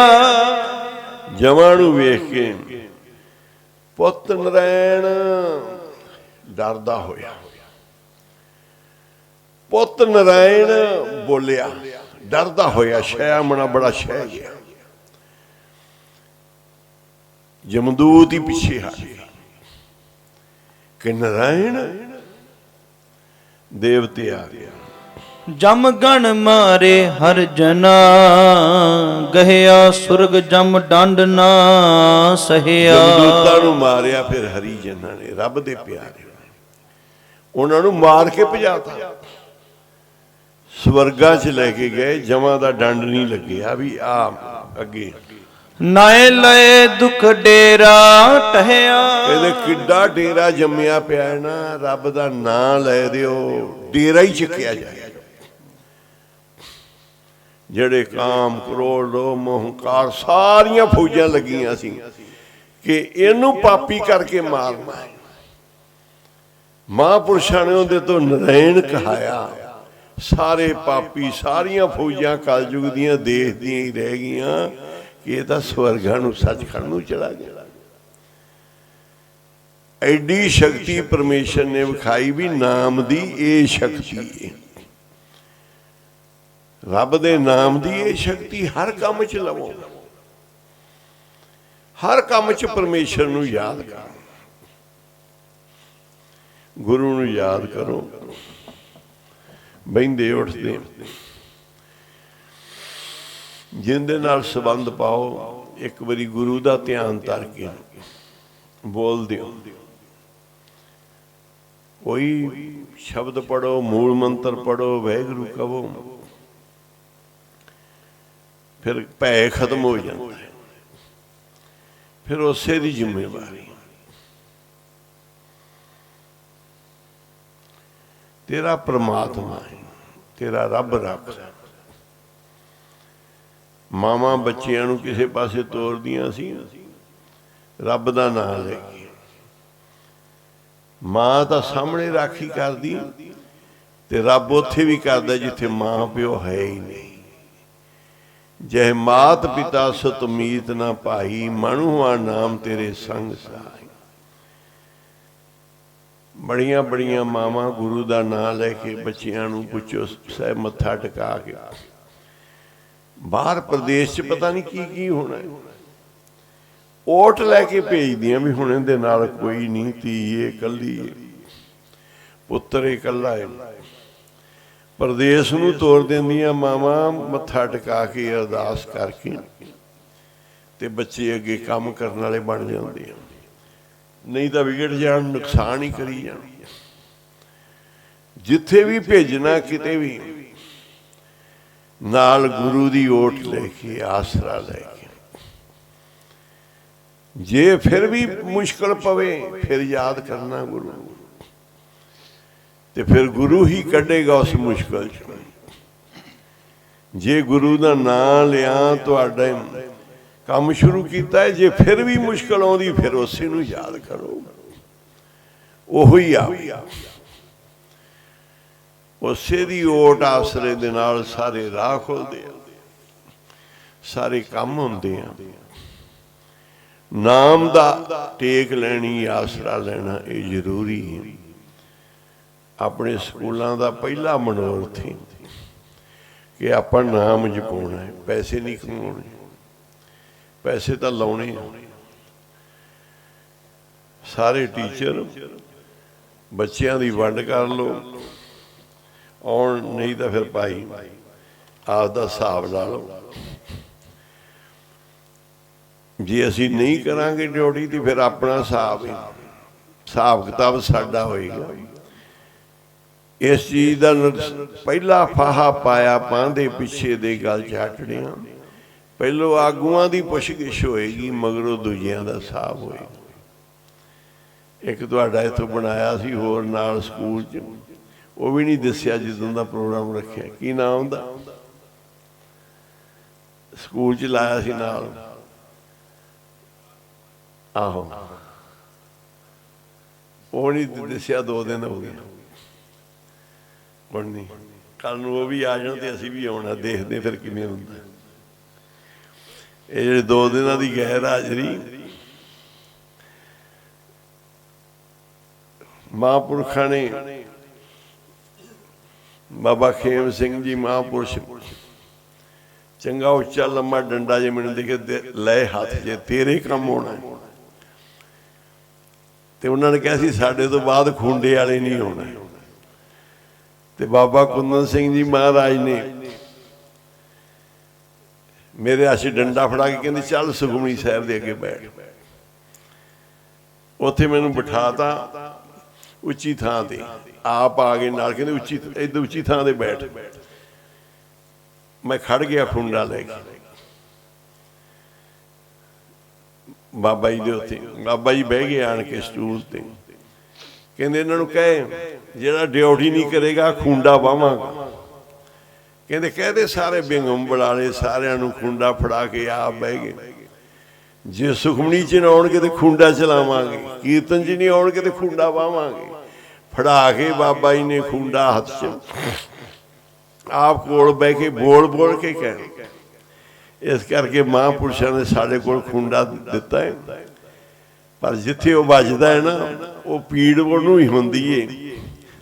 Speaker 1: जमां नूं वेख के पुत नारायण डरदा होया। पुत नारायण बोलिया डरदा होया शैमना बड़ा शह गया। जमदूत ही पिछे हट गया कि नारायण देवते आ गया।
Speaker 2: जम गण मारे हर जना, गहिया सुरग जम डंड ना सहिया।
Speaker 1: जमदूतां नूं मारिया फिर हरी जਨਾਂ ने, रब दे प्यारे उन्हां नूं मार के भजाता, स्वर्गां च लैके गए। जमां दा डंड नहीं लग्या भी आ अगे
Speaker 2: नाए लए दुख डेरा टहया।
Speaker 1: कहते किड्डा डेरा जम्मिया पिया है ना, रब दा नां लै दिओ डेरा ही चुकिया जाए। ਜਿਹੜੇ ਕਾਮ ਕਰੋੜ ਲੋਭ ਮੋਹੰਕਾਰ ਸਾਰੀਆਂ ਫੌਜਾਂ ਲੱਗੀਆਂ ਸੀ ਕਿ ਇਹਨੂੰ ਪਾਪੀ ਕਰਕੇ ਮਾਰਨਾ ਹੈ। ਮਹਾਂਪੁਰਸ਼ਾਂ ਨੇ ਉਹਦੇ ਤੋਂ ਨਰਾਇਣ ਕਹਾਇਆ। ਸਾਰੇ ਪਾਪੀ ਸਾਰੀਆਂ ਫੌਜਾਂ ਕਲਯੁਗ ਦੀਆਂ ਦੇਖਦੀਆਂ ਹੀ ਰਹਿ ਗਈਆਂ ਕਿ ਇਹ ਤਾਂ ਸਵਰਗਾਂ ਨੂੰ ਸੱਚਖੰਡ ਨੂੰ ਚਲਾ ਗਿਆ। ਐਡੀ ਸ਼ਕਤੀ ਪਰਮੇਸ਼ਰ ਨੇ ਵਿਖਾਈ ਵੀ ਨਾਮ ਦੀ ਇਹ ਸ਼ਕਤੀ ਹੈ। रब दे नाम दी ये शक्ति हर काम च लवो, हर काम च परमेश्वर नूं याद करो, गुरु नूं याद करो। बहिंदे उठदे जिंदे नाल संबंध पाओ, एक बारी गुरु दा ध्यान धर के बोल दिओ। कोई शब्द पढ़ो, मूल मंत्र पढ़ो, वाहिगुरू कहो, फिर भै खत्म हो जाता है। फिर उसे दी जिम्मेवारी तेरा परमात्मा है, तेरा रब रख। मावां बच्चियां नूं किसे पासे तोरदियां सी, रब दा नाम लैके। मां तां सामने राखी करदी ते रब उत्थे भी करदा जिथे मां प्यो है ही नहीं। जय मात पिता सुत मीत ना भाई, मनु हुआ नाम तेरे संग साई। बड़िया बड़िया मावां गुरु दा नाम लैके बच्चियां नूं पुछो सह मत्था टिका के बाहर प्रदेश च पता नहीं की होना है, ओट लैके भेजदियां भी हुण इहदे नाल कोई नहीं, धी है कल्ली है, पुत्तर इकल्ला है। प्रदेश नूं तोड़ देंदियां मावां मत्था टिका के अरदास करके ते बच्चे अगे काम करने वाले बन जाते हैं, नहीं तो विगड़ जान, नुकसान ही करी जान। जिथे भी भेजना किते भी नाल गुरु दी ओट लेके आसरा लेके, जे फिर भी मुश्किल पवे फिर याद करना गुरु, ते फिर गुरु ही कढ़ेगा उस मुश्किल च। जे गुरु दा नाम लिया तुहाडे काम शुरू किया है, जे फिर भी मुश्किल आउंदी फिर उसे नूं याद करो, ओही आ उसे दी ओट आसरे दे नाल सारे राह खुलदे आ, सारे काम हुंदे आ। नाम दा टेक लैनी, आसरा लेना ये जरूरी है। अपने स्कूलों का पहला मनोरथ है कि आप नाम जपाना है, पैसे नहीं कमाने, पैसे तो लाने। सारे टीचर बच्चों की वंड कर लो और नहीं तो फिर भाई आपका हिसाब ला लो। जे असी नहीं करांगे ड्यूटी तो फिर अपना हिसाब किताब साडा होएगा। इस चीज़ का पहला फाहा पाया पांदे पिछे दे गल चाटड़ियां। पहलो आगुआं की पुछगिछ होएगी, मगरों दूजियां का हिसाब होएगा। एक तुहाडा इत्थों बनाया सी होर नाल स्कूल च, वो भी नहीं दस्सिया जिदों दा प्रोग्राम रखिया, की नाम दा स्कूल च लाया सी नाल। आहो वो नहीं दस्सिया, 2 दिन हो गए। नहीं कल वो भी आ जान तो असी भी आना, देखते फिर किवें हुंदा। ये जिहड़े 2 दिनां दी गैर हाजरी महापुरखा ने बाबा खेम सिंह जी महापुरुष ਚੰਗਾ ਉੱਚਾ ਲੰਮਾ ਡੰਡਾ ਜੇ ਮੈਨੂੰ ਦੇਖੇ ਲੈ ਹੱਥ ਜੇ ਤੇਰੇ ਕੰਮ ਹੋਣਾ। ਤੇ ਉਹਨਾਂ ਨੇ ਕਿਹਾ ਸੀ ਸਾਡੇ ਤੋਂ ਬਾਅਦ ਖੁੰਡੇ ਵਾਲੇ ਨਹੀਂ ਆਉਣਾ। ਤੇ ਬਾਬਾ ਕੁੰਦਨ ਸਿੰਘ ਜੀ ਮਹਾਰਾਜ ਨੇ ਮੇਰੇ ਆਸ਼ੇ ਡੰਡਾ ਫੜਾ ਕੇ ਕਹਿੰਦੇ ਚੱਲ ਸੁਖਮਨੀ ਸਾਹਿਬ ਦੇ ਅੱਗੇ ਬੈਠ। ਉੱਥੇ ਮੈਨੂੰ ਬਿਠਾਤਾ ਉੱਚੀ ਥਾਂ ਤੇ, ਆਪ ਆ ਗਏ ਨਾਲ, ਕਹਿੰਦੇ ਉੱਚੀ ਇੱਧਰ ਉੱਚੀ ਥਾਂ ਤੇ ਬੈਠ। ਮੈਂ ਖੜ ਗਿਆ ਖੁੰਡਾ ਲੈ ਕੇ ਬਾਬਾ ਜੀ ਦੇ ਉੱਤੇ। ਬਾਬਾ ਜੀ ਬਹਿ ਗਏ ਆਣ ਕੇ ਸਟੂਲ ਤੇ, ਕਹਿੰਦੇ ਇਹਨਾਂ ਨੂੰ ਕਹੇ ਜਿਹੜਾ ਡਿਊਟੀ ਨਹੀਂ ਕਰੇਗਾ ਖੁੰਡਾ ਵਾਵਾਂਗਾ। ਕਹਿੰਦੇ ਕਹਦੇ ਸਾਰੇ ਬਿੰਗਮ ਬੁਲਾਲੇ ਸਾਰਿਆਂ ਨੂੰ ਖੁੰਡਾ ਫੜਾ ਕੇ ਆਪ ਬਹਿ ਗਏ। ਜੇ ਸੁਖਮਨੀ ਚ ਨਾ ਆਉਣਗੇ ਤੇ ਖੁੰਡਾ ਚਲਾਵਾਂਗੇ, ਕੀਰਤਨ ਚ ਨਹੀਂ ਆਉਣਗੇ ਤੇ ਖੁੰਡਾ ਵਾਵਾਂਗੇ। ਫੜਾ ਕੇ ਬਾਬਾ ਜੀ ਨੇ ਖੁੰਡਾ ਹੱਥ ਚ ਆਪ ਕੋਲ ਬਹਿ ਕੇ ਬੋਲ ਬੋਲ ਕੇ ਕਹਿ। ਇਸ ਕਰਕੇ ਮਹਾਂਪੁਰਸ਼ਾਂ ਨੇ ਸਾਡੇ ਕੋਲ ਖੁੰਡਾ ਦਿੱਤਾ ਹੈ, ਪਰ ਜਿੱਥੇ ਉਹ ਵੱਜਦਾ ਹੈ ਨਾ ਉਹ ਪੀੜ ਉਹਨੂੰ ਹੀ ਹੁੰਦੀ ਏ,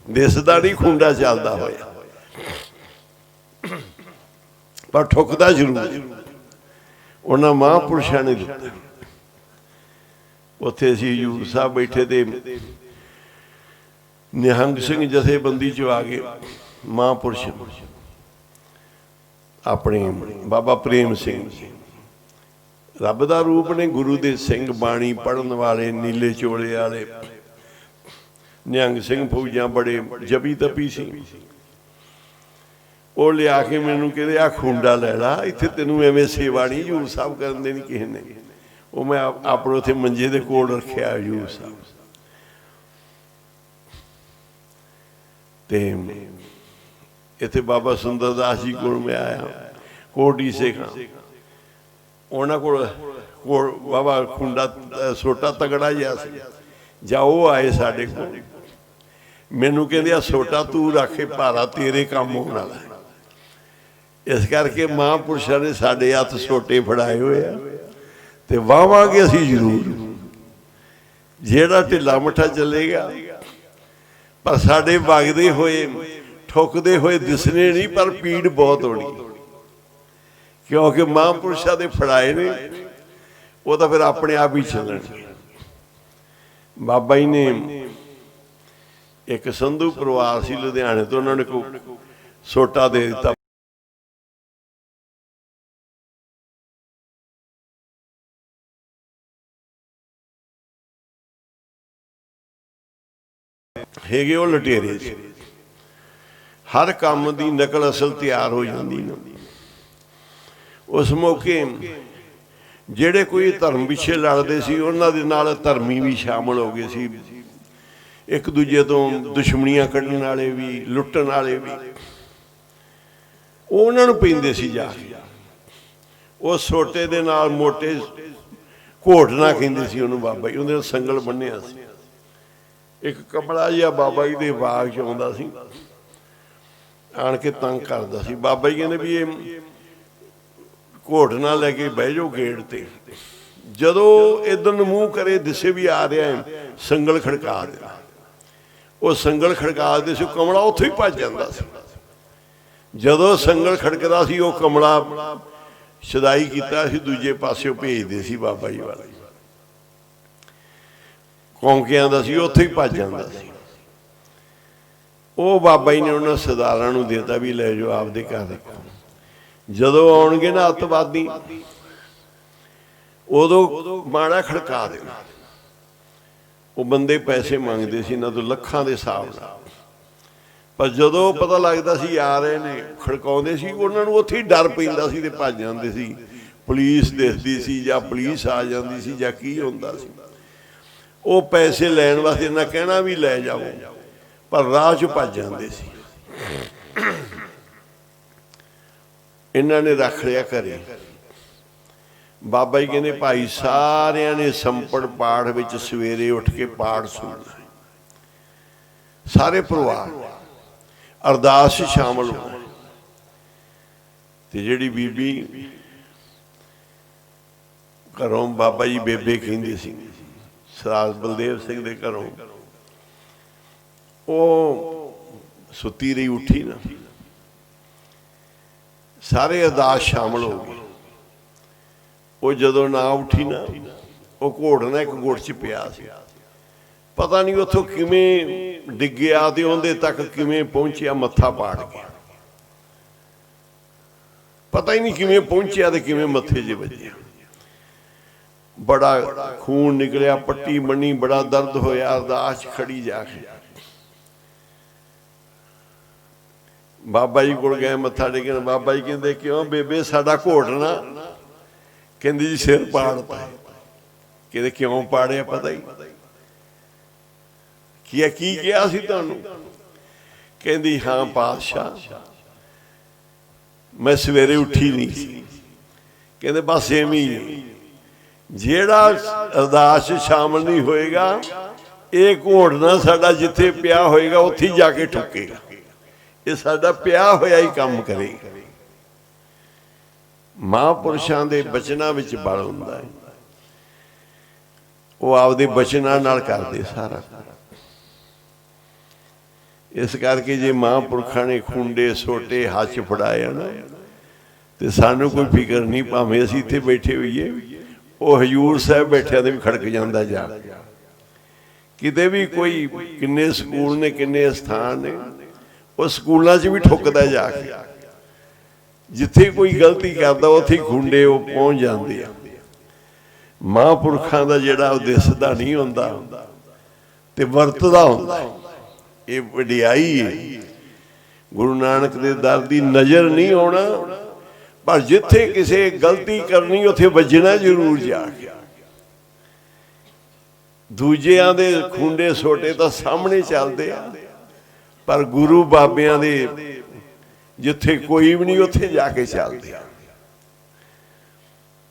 Speaker 1: ਦਿਸਦਾ ਨਹੀਂ ਖੁੰਡਾ ਚੱਲਦਾ ਹੋਇਆ, ਪਰ ਠੁਕਦਾ ਜ਼ਰੂਰ ਉਹਨਾਂ ਮਹਾਂਪੁਰਸ਼ਾਂ ਨੇ ਦਿੱਤਾ। ਉੱਥੇ ਅਸੀਂ ਹਜ਼ੂਰ ਸਾਹਿਬ ਬੈਠੇ ਤੇ ਨਿਹੰਗ ਸਿੰਘ ਜਥੇਬੰਦੀ ਚ ਆ ਗਏ ਮਹਾਂਪੁਰਸ਼ ਆਪਣੇ ਬਾਬਾ ਪ੍ਰੇਮ ਸਿੰਘ ਜੀ, ਰੱਬ ਦਾ ਰੂਪ ਨੇ, ਗੁਰੂ ਦੇ ਸਿੰਘ, ਬਾਣੀ ਪੜ੍ਹਨ ਵਾਲੇ, ਨੀਲੇ ਚੋਲੇ ਵਾਲੇ। ਨਿਹੰਗ ਸਿੰਘ ਫੌਜਾਂ ਬੜੇ ਜਪੀ ਤਪੀ ਸੀ। ਉਹ ਲਿਆ ਕੇ ਮੈਨੂੰ ਕਹਿੰਦੇ ਆ ਖੁੰਡਾ ਲੈ ਲਾ, ਇੱਥੇ ਤੈਨੂੰ ਐਵੇਂ ਸੇਵਾ ਨਹੀਂ ਹਜ਼ੂਰ ਸਾਹਿਬ ਕਰਨ ਦੇਣੀ ਕਿਸੇ ਨੇ। ਉਹ ਮੈਂ ਆਪਣੇ ਉੱਥੇ ਮੰਜੇ ਦੇ ਕੋਲ ਰੱਖਿਆ ਹਜ਼ੂਰ ਸਾਹਿਬ। ਤੇ ਇੱਥੇ ਬਾਬਾ ਸੁੰਦਰ ਦਾਸ ਜੀ ਕੋਲ ਮੈਂ ਆਇਆ, ਕੋਟੀ ਸੇਖਾਂ ਉਹਨਾਂ ਕੋਲ ਬਾਬਾ ਖੁੰਡਾ ਸੋਟਾ ਤਗੜਾ ਜਿਹਾ ਸੀ। ਜਾਂ ਉਹ ਆਏ ਸਾਡੇ ਕੋਲ, ਮੈਨੂੰ ਕਹਿੰਦੇ ਆ ਸੋਟਾ ਤੂੰ ਰੱਖੇ, ਭਾਰਾ ਤੇਰੇ ਕੰਮ ਹੋਣ ਵਾਲਾ। ਇਸ ਕਰਕੇ ਮਹਾਂਪੁਰਸ਼ਾਂ ਨੇ ਸਾਡੇ ਹੱਥ ਸੋਟੇ ਫੜਾਏ ਹੋਏ ਆ ਤੇ ਵਾਵਾਂਗੇ ਅਸੀਂ ਜ਼ਰੂਰ। ਜਿਹੜਾ ਢਿੱਲਾ ਮੱਠਾ ਚੱਲੇਗਾ, ਪਰ ਸਾਡੇ ਵਗਦੇ ਹੋਏ ਠੁਕਦੇ ਹੋਏ ਦਿਸਣੇ ਨਹੀਂ, ਪਰ ਪੀੜ ਬਹੁਤ ਹੋਣੀ, ਕਿਉਂਕਿ ਮਹਾਂਪੁਰਸ਼ਾਂ ਦੇ ਫੜਾਏ ਨੇ। ਉਹ ਤਾਂ ਫਿਰ ਆਪਣੇ ਆਪ ਹੀ ਚੱਲਣਗੇ। ਬਾਬਾ ਜੀ ਨੇ ਇੱਕ ਸੰਧੂ ਪਰਿਵਾਰ ਸੀ ਲੁਧਿਆਣੇ ਤੋਂ, ਉਹਨਾਂ ਨੇ ਕੋਈ ਸੋਟਾ ਦੇ ਦਿੱਤਾ। ਹੈਗੇ ਉਹ ਲੁਟੇਰੇ ਸੀ, ਹਰ ਕੰਮ ਦੀ ਨਕਲ ਅਸਲ ਤਿਆਰ ਹੋ ਜਾਂਦੀ ਨਾ। ਉਸ ਮੌਕੇ ਜਿਹੜੇ ਕੋਈ ਧਰਮ ਪਿੱਛੇ ਲੜਦੇ ਸੀ ਉਹਨਾਂ ਦੇ ਨਾਲ ਧਰਮੀ ਵੀ ਸ਼ਾਮਲ ਹੋ ਗਏ ਸੀ, ਇੱਕ ਦੂਜੇ ਤੋਂ ਦੁਸ਼ਮਣੀਆਂ ਕੱਢਣ ਵਾਲੇ ਵੀ, ਲੁੱਟਣ ਵਾਲੇ ਵੀ। ਉਹ ਉਹਨਾਂ ਨੂੰ ਪੈਂਦੇ ਸੀ ਜਾ ਕੇ। ਉਹ ਸੋਟੇ ਦੇ ਨਾਲ ਮੋਟੇ ਘੋਟਣਾ ਕਹਿੰਦੇ ਸੀ ਉਹਨੂੰ, ਬਾਬਾ ਜੀ ਉਹਦੇ ਨਾਲ ਸੰਗਲ ਬੰਨਿਆ ਸੀ। ਇੱਕ ਕਮਲਾ ਜਿਹਾ ਬਾਬਾ ਜੀ ਦੇ ਬਾਗ ਚ ਆਉਂਦਾ ਸੀ, ਆਣ ਕੇ ਤੰਗ ਕਰਦਾ ਸੀ। ਬਾਬਾ ਜੀ ਕਹਿੰਦੇ ਵੀ ਇਹ ਘੋਟਣਾ ਲੈ ਕੇ ਬਹਿ ਜਾਓ ਗੇਟ ਤੇ, ਜਦੋਂ ਇੱਧਰ ਨੂੰ ਮੂੰਹ ਕਰੇ ਦਿਸੇ ਵੀ ਆ ਰਿਹਾ ਹੈ, ਸੰਗਲ ਖੜਕਾ ਦੇਣਾ। ਉਹ ਸੰਗਲ ਖੜਕਾ ਦੇ ਸੀ, ਕਮਲਾ ਉੱਥੇ ਹੀ ਭੱਜ ਜਾਂਦਾ ਸੀ। ਜਦੋਂ ਸੰਗਲ ਖੜਕਦਾ ਸੀ, ਉਹ ਕਮਲਾ ਸ਼ਦਾਈ ਕੀਤਾ ਸੀ, ਦੂਜੇ ਪਾਸਿਓਂ ਭੇਜਦੇ ਸੀ ਬਾਬਾ ਜੀ ਵਾਲੇ, ਕੌਂਕਿਆਂ ਦਾ ਸੀ, ਉੱਥੇ ਹੀ ਭੱਜ ਜਾਂਦਾ ਸੀ। ਉਹ ਬਾਬਾ ਜੀ ਨੇ ਉਹਨਾਂ ਸਰਦਾਰਾਂ ਨੂੰ ਦੇਤਾ ਵੀ ਲੈ ਜਾਓ ਆਪਦੇ ਘਰ ਰੱਖੋ। ਜਦੋਂ ਆਉਣਗੇ ਨਾ ਅੱਤਵਾਦੀ, ਉਦੋਂ ਮਾੜਾ ਖੜਕਾ ਦੇਣਾ। ਉਹ ਬੰਦੇ ਪੈਸੇ ਮੰਗਦੇ ਸੀ ਇਹਨਾਂ ਤੋਂ ਲੱਖਾਂ ਦੇ ਹਿਸਾਬ ਨਾਲ, ਪਰ ਜਦੋਂ ਪਤਾ ਲੱਗਦਾ ਸੀ ਆ ਰਹੇ ਨੇ, ਖੜਕਾਉਂਦੇ ਸੀ, ਉਹਨਾਂ ਨੂੰ ਉੱਥੇ ਹੀ ਡਰ ਪੈਂਦਾ ਸੀ ਤੇ ਭੱਜ ਜਾਂਦੇ ਸੀ। ਪੁਲਿਸ ਦਿਸਦੀ ਸੀ ਜਾਂ ਪੁਲਿਸ ਆ ਜਾਂਦੀ ਸੀ ਜਾਂ ਕੀ ਹੁੰਦਾ ਸੀ। ਉਹ ਪੈਸੇ ਲੈਣ ਵਾਸਤੇ ਇਹਨਾਂ ਕਹਿਣਾ ਵੀ ਲੈ ਜਾਓ, ਪਰ ਰਾਹ 'ਚ ਭੱਜ ਜਾਂਦੇ ਸੀ। ਇਹਨਾਂ ਨੇ ਰੱਖ ਲਿਆ ਘਰੇ। ਬਾਬਾ ਜੀ ਕਹਿੰਦੇ ਭਾਈ ਸਾਰਿਆਂ ਨੇ ਸੰਪੜ ਪਾਠ ਵਿੱਚ ਸਵੇਰੇ ਉੱਠ ਕੇ ਪਾਠ ਸੁਣਨਾ, ਸਾਰੇ ਪਰਿਵਾਰ ਅਰਦਾਸ 'ਚ ਸ਼ਾਮਲ ਹੋਣਾ। ਤੇ ਜਿਹੜੀ ਬੀਬੀ ਘਰੋਂ ਬਾਬਾ ਜੀ ਬੇਬੇ ਕਹਿੰਦੇ ਸੀ, ਸਰਦਾਰ ਬਲਦੇਵ ਸਿੰਘ ਦੇ ਘਰੋਂ, ਉਹ ਸੁੱਤੀ ਰਹੀ, ਉੱਠੀ ਨਾ, ਸਾਰੇ ਅਰਦਾਸ ਸ਼ਾਮਲ ਹੋ ਗਏ। ਉਹ ਜਦੋਂ ਨਾ ਉੱਠੀ ਨਾ, ਉਹ ਘੋੜਨਾ ਇੱਕ ਗੁੱਟ 'ਚ ਪਿਆ ਸੀ। ਪਤਾ ਨਹੀਂ ਉੱਥੋਂ ਕਿਵੇਂ ਡਿੱਗਿਆ ਤੇ ਉਹਦੇ ਤੱਕ ਕਿਵੇਂ ਪਹੁੰਚਿਆ, ਮੱਥਾ ਪਾੜ ਗਿਆ। ਪਤਾ ਹੀ ਨਹੀਂ ਕਿਵੇਂ ਪਹੁੰਚਿਆ ਤੇ ਕਿਵੇਂ ਮੱਥੇ 'ਚ ਵੱਜਿਆ। ਬੜਾ ਖੂਨ ਨਿਕਲਿਆ, ਪੱਟੀ ਬੰਨੀ, ਬੜਾ ਦਰਦ ਹੋਇਆ। ਅਰਦਾਸ 'ਚ ਖੜੀ ਜਾ ਕੇ ਬਾਬਾ ਜੀ ਕੋਲ ਗਏ ਮੱਥਾ ਟੇਕਣ। ਬਾਬਾ ਜੀ ਕਹਿੰਦੇ ਕਿਉਂ ਬੇਬੇ ਸਾਡਾ ਘੋਟਣਾ? ਕਹਿੰਦੀ ਜੀ ਸਿਰ ਪਾੜਤਾ। ਕਹਿੰਦੇ ਕਿਉਂ ਪਾੜਿਆ? ਪਤਾ ਹੀ ਕੀ ਕਿਹਾ ਸੀ ਤੁਹਾਨੂੰ? ਕਹਿੰਦੀ ਹਾਂ ਪਾਤਸ਼ਾਹ ਮੈਂ ਸਵੇਰੇ ਉੱਠੀ ਨਹੀਂ ਸੀ। ਕਹਿੰਦੇ ਬਸ ਐਵੇਂ ਹੀ, ਜਿਹੜਾ ਅਰਦਾਸ 'ਚ ਸ਼ਾਮਲ ਨਹੀਂ ਹੋਏਗਾ, ਇਹ ਘੋੜਨਾ ਸਾਡਾ ਜਿੱਥੇ ਪਿਆ ਹੋਏਗਾ ਉੱਥੇ ਜਾ ਕੇ ਠੁੱਕੇਗਾ। ਇਹ ਸਾਡਾ ਪਿਆ ਹੋਇਆ ਹੀ ਕੰਮ ਕਰੇਗਾ। ਮਹਾਂਪੁਰਸ਼ਾਂ ਦੇ ਬਚਨਾਂ ਵਿੱਚ ਬਲ ਹੁੰਦਾ ਹੈ। ਉਹ ਆਪਦੇ ਬਚਨਾਂ ਨਾਲ ਕਰਦੇ ਸਾਰਾ। ਇਸ ਕਰਕੇ ਜੇ ਮਹਾਂਪੁਰਖਾਂ ਨੇ ਖੁੰਡੇ ਸੋਟੇ ਹੱਥ 'ਚ ਫੜਾਏ ਨਾ, ਤੇ ਸਾਨੂੰ ਕੋਈ ਫਿਕਰ ਨਹੀਂ, ਭਾਵੇਂ ਅਸੀਂ ਇੱਥੇ ਬੈਠੇ ਹੋਈਏ, ਉਹ ਹਜ਼ੂਰ ਸਾਹਿਬ ਬੈਠਿਆਂ ਦੇ ਵੀ ਖੜਕ ਜਾਂਦਾ ਜਾ। ਕਿਤੇ ਵੀ ਕੋਈ ਕਿੰਨੇ ਸਕੂਲ ਨੇ, ਕਿੰਨੇ ਸਥਾਨ ਨੇ, ਉਹ ਸਕੂਲਾਂ 'ਚ ਵੀ ਠੁੱਕਦਾ ਜਾ ਕੇ। ਜਿੱਥੇ ਕੋਈ ਗਲਤੀ ਕਰਦਾ ਉੱਥੇ ਖੁੰਡੇ ਉਹ ਪਹੁੰਚ ਜਾਂਦੇ ਆ। ਮਹਾਂਪੁਰਖਾਂ ਦਾ ਜਿਹੜਾ ਉਹ ਦਿਸਦਾ ਨਹੀਂ ਹੁੰਦਾ ਤੇ ਵਰਤਦਾ ਹੁੰਦਾ। ਇਹ ਵਡਿਆਈ ਹੈ। ਗੁਰੂ ਨਾਨਕ ਦੇ ਦਰ ਦੀ ਨਜ਼ਰ ਨਹੀਂ ਆਉਣਾ, ਪਰ ਜਿੱਥੇ ਕਿਸੇ ਗਲਤੀ ਕਰਨੀ ਉੱਥੇ ਵੱਜਣਾ ਜ਼ਰੂਰ ਜਾ ਕੇ। ਦੂਜਿਆਂ ਦੇ ਖੁੰਡੇ ਸੋਟੇ ਤਾਂ ਸਾਹਮਣੇ ਚੱਲਦੇ ਆ, ਪਰ ਗੁਰੂ ਬਾਬਿਆਂ ਦੇ ਜਿੱਥੇ ਕੋਈ ਵੀ ਨਹੀਂ ਉੱਥੇ ਜਾ ਕੇ ਚੱਲਦੇ ਆ।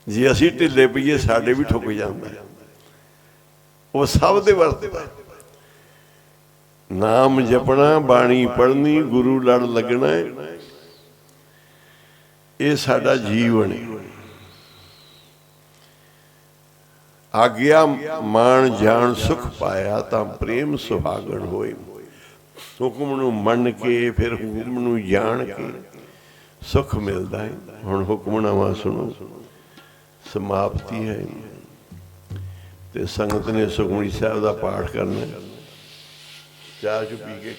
Speaker 1: ਜੇ ਅਸੀਂ ਢਿੱਲੇ ਪਈਏ ਸਾਡੇ ਵੀ ਠੁੱਕ ਜਾਂਦਾ। ਉਹ ਸਭ ਦੇ ਵਰਤਦਾ। ਨਾਮ ਜਪਣਾ, ਬਾਣੀ ਪੜ੍ਹਨੀ, ਗੁਰੂ ਲੜ ਲੱਗਣਾ, ਇਹ ਸਾਡਾ ਜੀਵਨ ਹੈ। ਆਗਿਆ ਮਾਣ ਜਾਣ ਸੁਖ ਪਾਇਆ ਤਾਂ ਪ੍ਰੇਮ ਸੁਹਾਗਣ ਹੋਏ। ਹੁਕਮ ਨੂੰ ਮੰਨ ਕੇ ਫਿਰ ਹੁਕਮ ਨੂੰ ਜਾਣ ਕੇ ਸੁਖ ਮਿਲਦਾ ਹੈ। ਹੁਣ ਹੁਕਮਨਾਮਾ ਸੁਣੋ, ਸਮਾਪਤੀ ਹੈ ਤੇ ਸੰਗਤ ਨੇ ਸੁਖਮਨੀ ਸਾਹਿਬ ਦਾ ਪਾਠ ਕਰਨਾ। ਚਾਹ ਚੁ ਪੀ ਕੇ